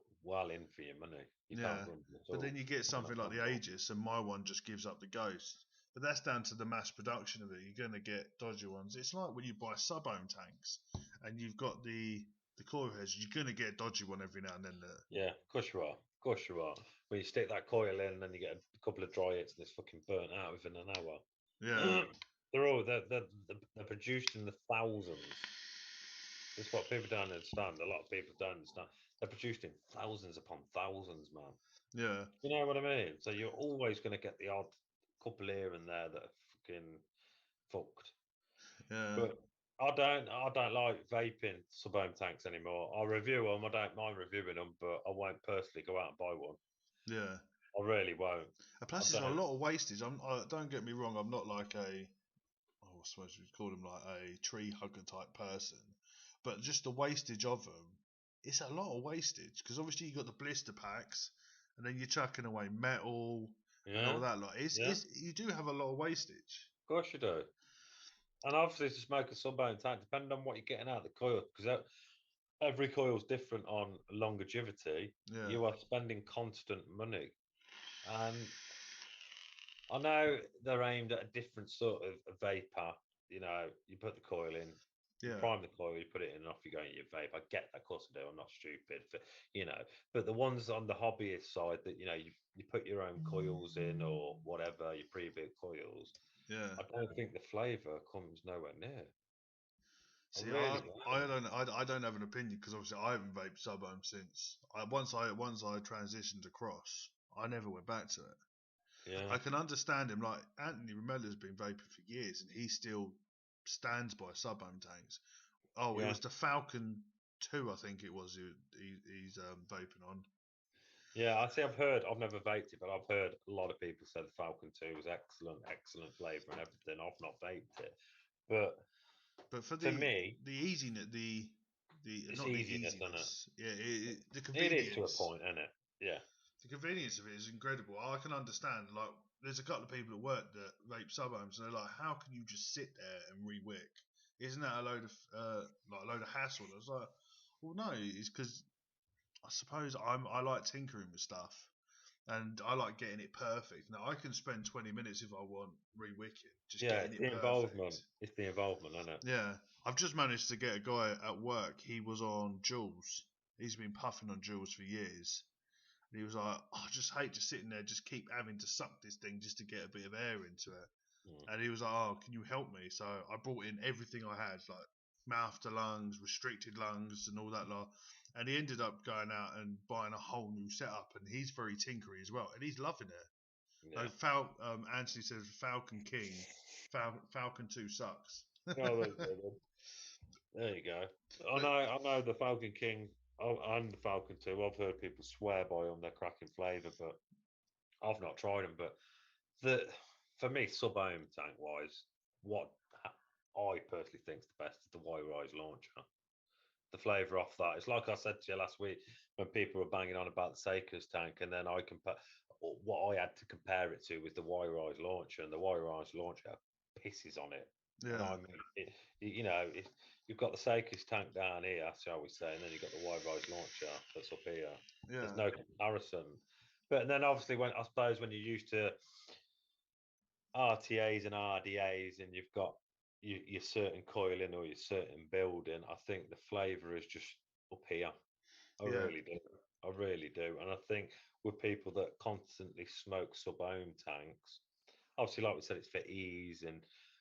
in for your money. You can't Yeah, grumble at but all. then you get Cannot something like the grumble. Aegis, and my one just gives up the ghost. But that's down to the mass production of it. You're going to get dodgy ones. It's like when you buy sub-ohm tanks, and you've got the coil heads. You're going to get a dodgy one every now and then. Yeah, of course you are. Of course you are. When you stick that coil in, and then you get a couple of dry hits, and it's fucking burnt out within an Yeah, hour. They're produced in the thousands. This is what people don't understand. A lot of people don't understand. They're produced in thousands upon thousands, man. yeah, You know what I mean? So you're always going to get the odd couple here and there that are fucking fucked. yeah, But I don't like vaping sub-ohm tanks anymore. I review them. I don't mind reviewing them, but I won't personally go out and buy one. yeah. I really won't. And I plus, there's a don't. lot of wastage. Don't get me wrong. I'm not like I suppose you'd call him like a tree hugger type person, but just the wastage of them, it's a lot of wastage because obviously you got the blister packs, and then you're chucking away metal and all Yeah, that. Like yeah. it's you do have a lot of wastage. Of course you do. And obviously, to smoke a sub-ohm tank, depending on what you're getting out of the coil, because every coil's different on longevity. Yeah, You are spending constant money, and I know they're aimed at a different sort of vapor. You put the coil in, you yeah, prime the coil, you put it in, and off you go in your vape. I get that, of course I do. I'm not stupid, you know. But the ones on the hobbyist side that you put your own coils in or whatever, your pre-built coils. yeah. I don't think the flavour comes nowhere near. I See, really don't. I don't have an opinion because obviously I haven't vaped sub ohm since once I transitioned across, I never went back to it. Yeah, I can understand him. Like Anthony Ramella's been vaping for years, and he still stands by sub-ohm tanks. Oh, it yeah. was the Falcon 2, I think it was. He's vaping on. Yeah, I see. I've never vaped it, but I've heard a lot of people say the Falcon 2 was excellent, excellent flavour and everything. I've not vaped it, but But for for me, the easiness, the it's not the easiness, isn't it? easiness, yeah, the It is to a convenience. point, isn't it? Yeah, The convenience of it is incredible. I can understand. Like, there's a couple of people at work that vape sub-ohms, and they're like, "How can you just sit there and re-wick? Isn't that a load of like a load of hassle?" I was like, "Well, no, it's because I suppose I like tinkering with stuff, and I like getting it perfect. Now I can spend 20 minutes if I want re-wicking, just yeah. getting It's it the involvement. perfect. It's the involvement, isn't it? Yeah, I've just managed to get a guy at work. He was on Jules. He's been puffing on Jules for years. And he was like, oh, I just hate just sitting there, just keep having to suck this thing just to get a bit of air into it. Mm. And he was like, oh, can you help me? So I brought in everything I had, like mouth to lungs, restricted lungs, and all that lot. And he ended up going out and buying a whole new setup. And he's very tinkery as well, and he's loving it. Yeah. Anthony says Falcon King, Falcon 2 sucks. Oh, there you go. I But know. I know the Falcon King and the Falcon 2. I've heard people swear by them. They're cracking flavour, but I've not tried them. But the for me, sub-ohm tank wise, what I personally think is the best is the wire rise launcher. The flavour off that. It's like I said to you last week when people were banging on about the Sakers tank, and then I compare what I had to compare it to was the wire rise launcher, and the wire rise launcher pisses on it. And yeah, I mean, you've got the Sakers tank down here, shall we say, and then you've got the wire rise launcher that's up here. There's yeah, no comparison. But then obviously, when I suppose when you're used to RTAs and RDAs, and you've got your certain coiling or your certain building, I think the flavour is just up here. I yeah. really do. I really do. And I think with people that constantly smoke sub-ohm tanks, obviously, like we said, it's for ease and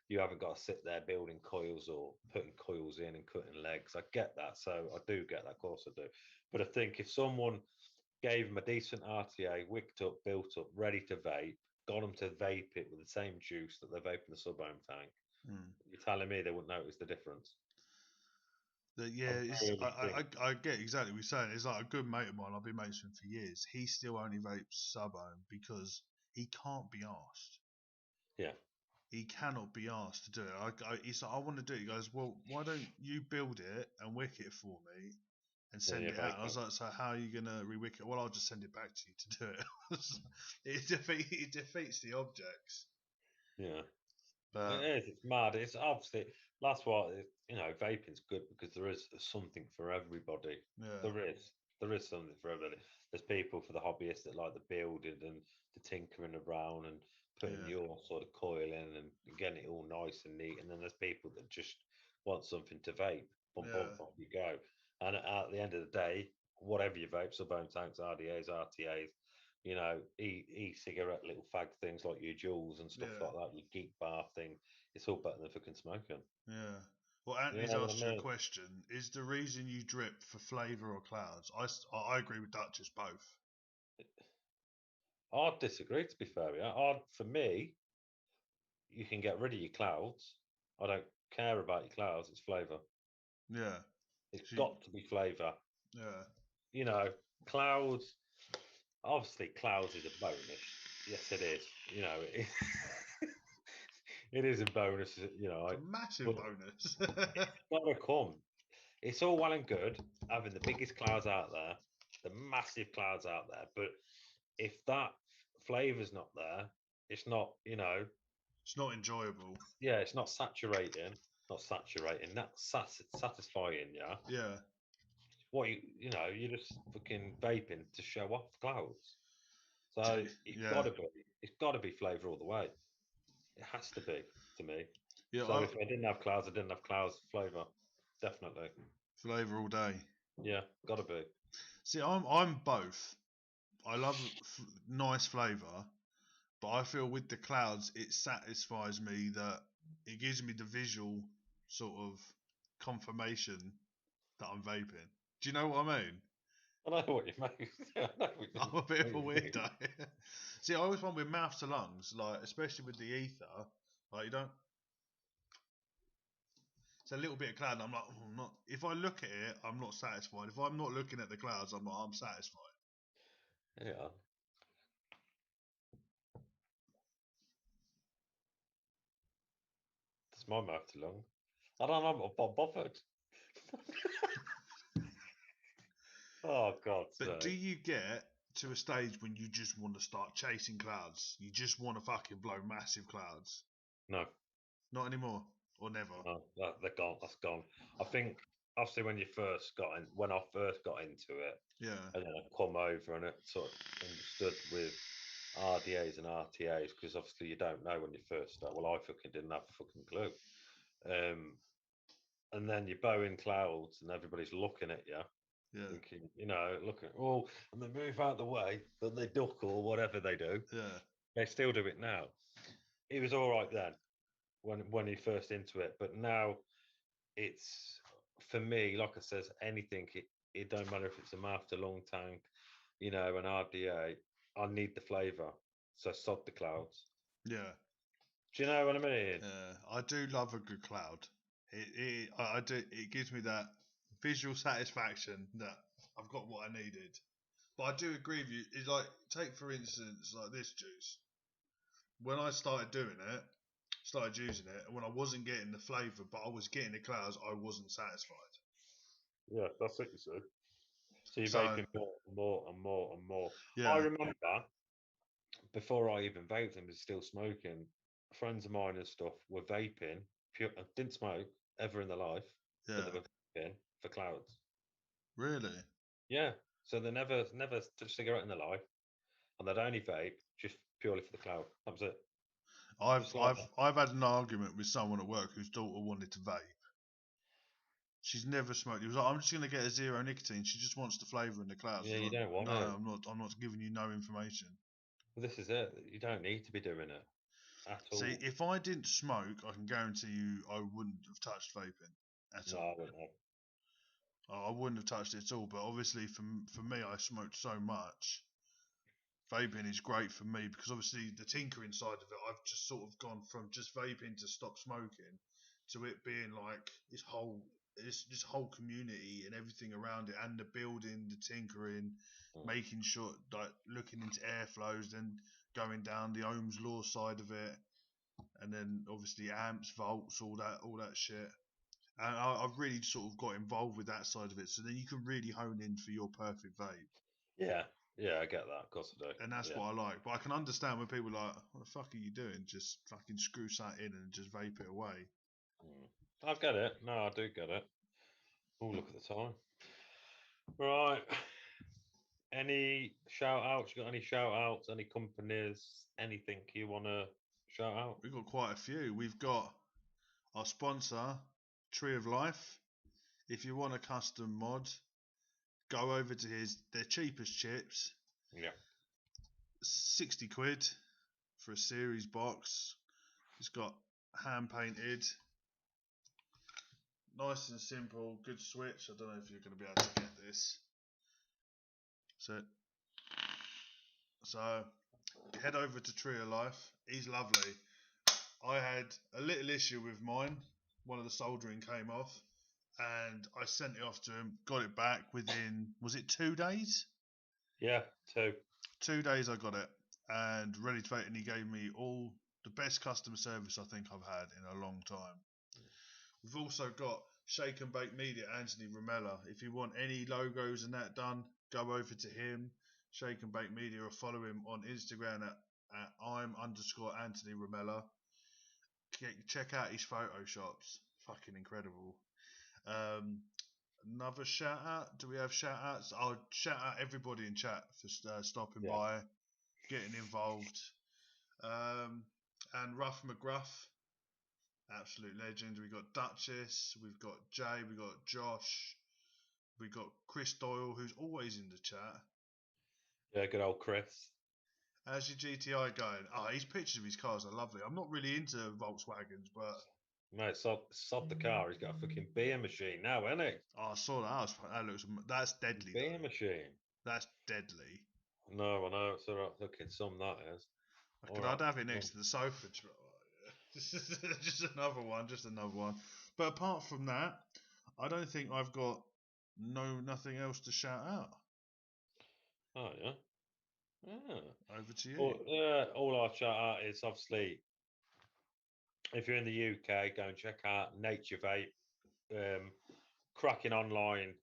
you haven't got to sit there building coils or putting coils in and cutting legs. I get that. So I do get that. Of course I do. But I think if someone gave them a decent RTA, wicked up, built up, ready to vape, got them to vape it with the same juice that they're vaping the sub-ohm tank, Mm. you're telling me they wouldn't notice the difference? I Yeah, it's really think, I get exactly what you're saying. It's like a good mate of mine. I've been mates with him for years. He still only vapes sub-ohm because he can't be asked. yeah, He cannot be asked to do it. He's like, I want to do it. He goes, well, why don't you build it and wick it for me and then send you're it out? And I vaping. was like, so how are you gonna re-wick it? Well, I'll just send it back to you to do it. It defeats the objects. Yeah. It But is. It's mad. It's obviously that's what vaping's good because there is something for everybody. yeah, There is. There is something for everybody. There's people for the hobbyists that like the building and the tinkering around and putting yeah, your sort of coil in and getting it all nice and neat. And then there's people that just want something to vape. Bump, bump, yeah, off you go. And at the end of the day, whatever you vape, sub-ohm tanks, RDAs, RTAs, e-cigarette little fag things like your jewels and stuff yeah, like that, your geek bar thing. It's all better than fucking smoking. yeah. Well, You Anthony's know what I asked you a mean? question. Is the reason you drip for flavour or clouds? I agree with Dutch. It's both. I'd disagree. To be fair, yeah. For me, you can get rid of your clouds. I don't care about your clouds. It's flavour. Yeah. It's She, got to be flavour. yeah. You know, clouds. Obviously, clouds is a bonus. Yes, it is. It is a bonus. It's a massive But bonus. it's gotta come. It's all well and good having the biggest clouds out there, the massive clouds out there, but if that flavor's not there, it's not, It's not enjoyable. yeah, it's not saturating, that's satisfying, yeah. Yeah. What you're just fucking vaping to show off clouds. So Gee, yeah. it's gotta be flavor all the way. It has to be to me. Yeah. So if I didn't have clouds, I didn't have clouds flavor. Definitely. Flavour all day. Yeah, gotta be. See, I'm both. I love nice flavour, but I feel with the clouds, it satisfies me that it gives me the visual sort of confirmation that I'm vaping. Do you know what I mean? I know what you mean. I know I'm a bit what of a you mean. weirdo. See, I always want with mouth to lungs, like especially with the ether, like you don't. It's a little bit of cloud. And I'm like, oh, I'm not. If I look at it, I'm not satisfied. If I'm not looking at the clouds, I'm satisfied. Yeah. Does my mouth too long? I don't know. I'm not bothered. Oh God's But do sake. you get to a stage when you just want to start chasing clouds? You just want to fucking blow massive clouds? No, Not anymore, or never. no, they're gone. That's gone. I think obviously when I first got into it, Yeah, and then I come over and it sort of understood with RDAs and RTAs because obviously you don't know when you first start. Well, I fucking didn't have a fucking clue. Um, and then you're bowing clouds and everybody's looking at you, yeah, thinking, looking, oh, and they move out the way, then they duck or whatever they do. yeah, They still do it now. It was all right then when he first into it, but now it's for me, like I says, anything. It don't matter if it's a mouth to lung tank, an RDA. I need the flavour. So sod the clouds. yeah, Do you know what I mean? yeah. I do love a good cloud. I do. It gives me that visual satisfaction that I've got what I needed. But I do agree with you. It's like take for instance like this juice. When I started doing it, started using it, and when I wasn't getting the flavour, but I was getting the clouds, I wasn't satisfied. Yeah, that's what you said. So you're So vaping more and more and more and more. I yeah, remember before I even vaped and was still smoking, friends of mine and stuff were vaping, pure, didn't smoke ever in their life, but they yeah, were vaping for clouds. really. Yeah. So they never took a cigarette in their life, and they'd only vape just purely for the cloud. That was it. I've Just like I've that. I've had an argument with someone at work whose daughter wanted to vape, She's never smoked. He was like, I'm just going to get a zero nicotine. She just wants the flavour and the clouds. Yeah, you don't want no, it. I'm not giving you no information. Well, this is it. You don't need to be doing it at all. See, if I didn't smoke, I can guarantee you I wouldn't have touched vaping at all. I wouldn't have. I wouldn't have touched it at all. But obviously, for me, I smoked so much. Vaping is great for me because obviously the tinkering side of it, I've just sort of gone from just vaping to stop smoking to it being like this whole community and everything around it, and the building, the tinkering, making sure, like looking into airflows, then going down the Ohm's law side of it, and then obviously amps, volts, all that shit. And I've really sort of got involved with that side of it, so then you can really hone in for your perfect vape. Yeah, I get that. Of course I do. And that's what I like. But I can understand when people are like, what the fuck are you doing? Just fucking screw something in and just vape it away. I get it. No, I do get it. Oh, look at the time. Right. Any shout outs? You got any shout outs? Any companies? Anything you want to shout out? We've got quite a few. We've got our sponsor, Tree of Life. If you want a custom mod, go over to their cheapest chips. Yeah. 60 quid for a series box. It's got hand painted. Nice and simple, good switch. I don't know if you're going to be able to get this. So head over to Tree of Life. He's lovely. I had a little issue with mine. One of the soldering came off, and I sent it off to him. Got it back within, was it 2 days? Yeah, 2. 2 days I got it, and ready to vape, and he gave me all the best customer service I think I've had in a long time. We've also got Shake and Bake Media, Anthony Romella. If you want any logos and that done, go over to him, Shake and Bake Media, or follow him on Instagram at I'm_Anthony Romella. Check out his photoshops. Fucking incredible. Another shout out. Do we have shout outs? I'll shout out everybody in chat for stopping by, getting involved. And Ruff McGruff, absolute legend. We've got Duchess, we've got Jay, we've got Josh, we've got Chris Doyle, who's always in the chat. Yeah, good old Chris. How's your GTI going? His pictures of his cars are lovely. I'm not really into Volkswagens, but mate, sod the car. He's got a fucking beer machine now, isn't he? I saw that. That's deadly. Beer machine. That's deadly. No, I know. It's all right. Look, it's some that is. I'd have it next to the sofa. Just another one. But apart from that, I don't think I've got nothing else to shout out. Oh yeah. Yeah. Over to you. All I'll shout out is obviously if you're in the UK, go and check out Nature Vape. Cracking online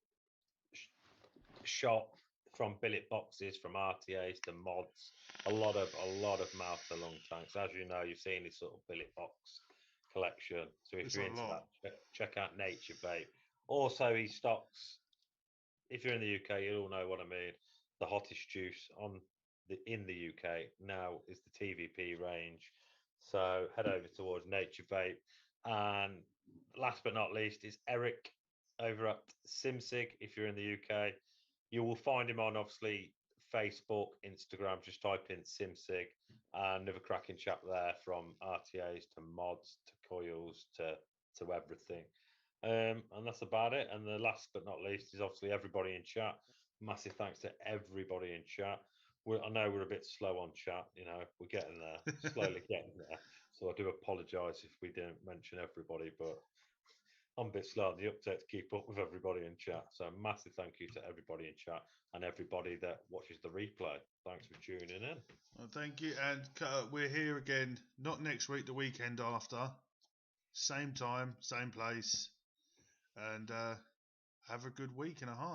shop from billet boxes, from RTAs to mods. A lot of mouth to lung tanks. As you know, you've seen this sort of billet box collection. So if you're into that, check out Nature Vape. Also, he stocks. If you're in the UK, you'll all know what I mean. The hottest juice in the UK now is the TVP range. So head over towards Nature Vape. And last but not least is Eric over at SimSig. If you're in the UK, you will find him on obviously Facebook, Instagram. Just type in SimSig. Another cracking chap there, from RTAs to mods to coils to everything. And that's about it. And the last but not least is obviously everybody in chat. Massive thanks to everybody in chat. I know we're a bit slow on chat, we're getting there, slowly getting there. So I do apologise if we didn't mention everybody, but I'm a bit slow on the uptake to keep up with everybody in chat. So massive thank you to everybody in chat and everybody that watches the replay. Thanks for tuning in. Well, thank you. And we're here again, not next week, the weekend after. Same time, same place. And have a good week and a half.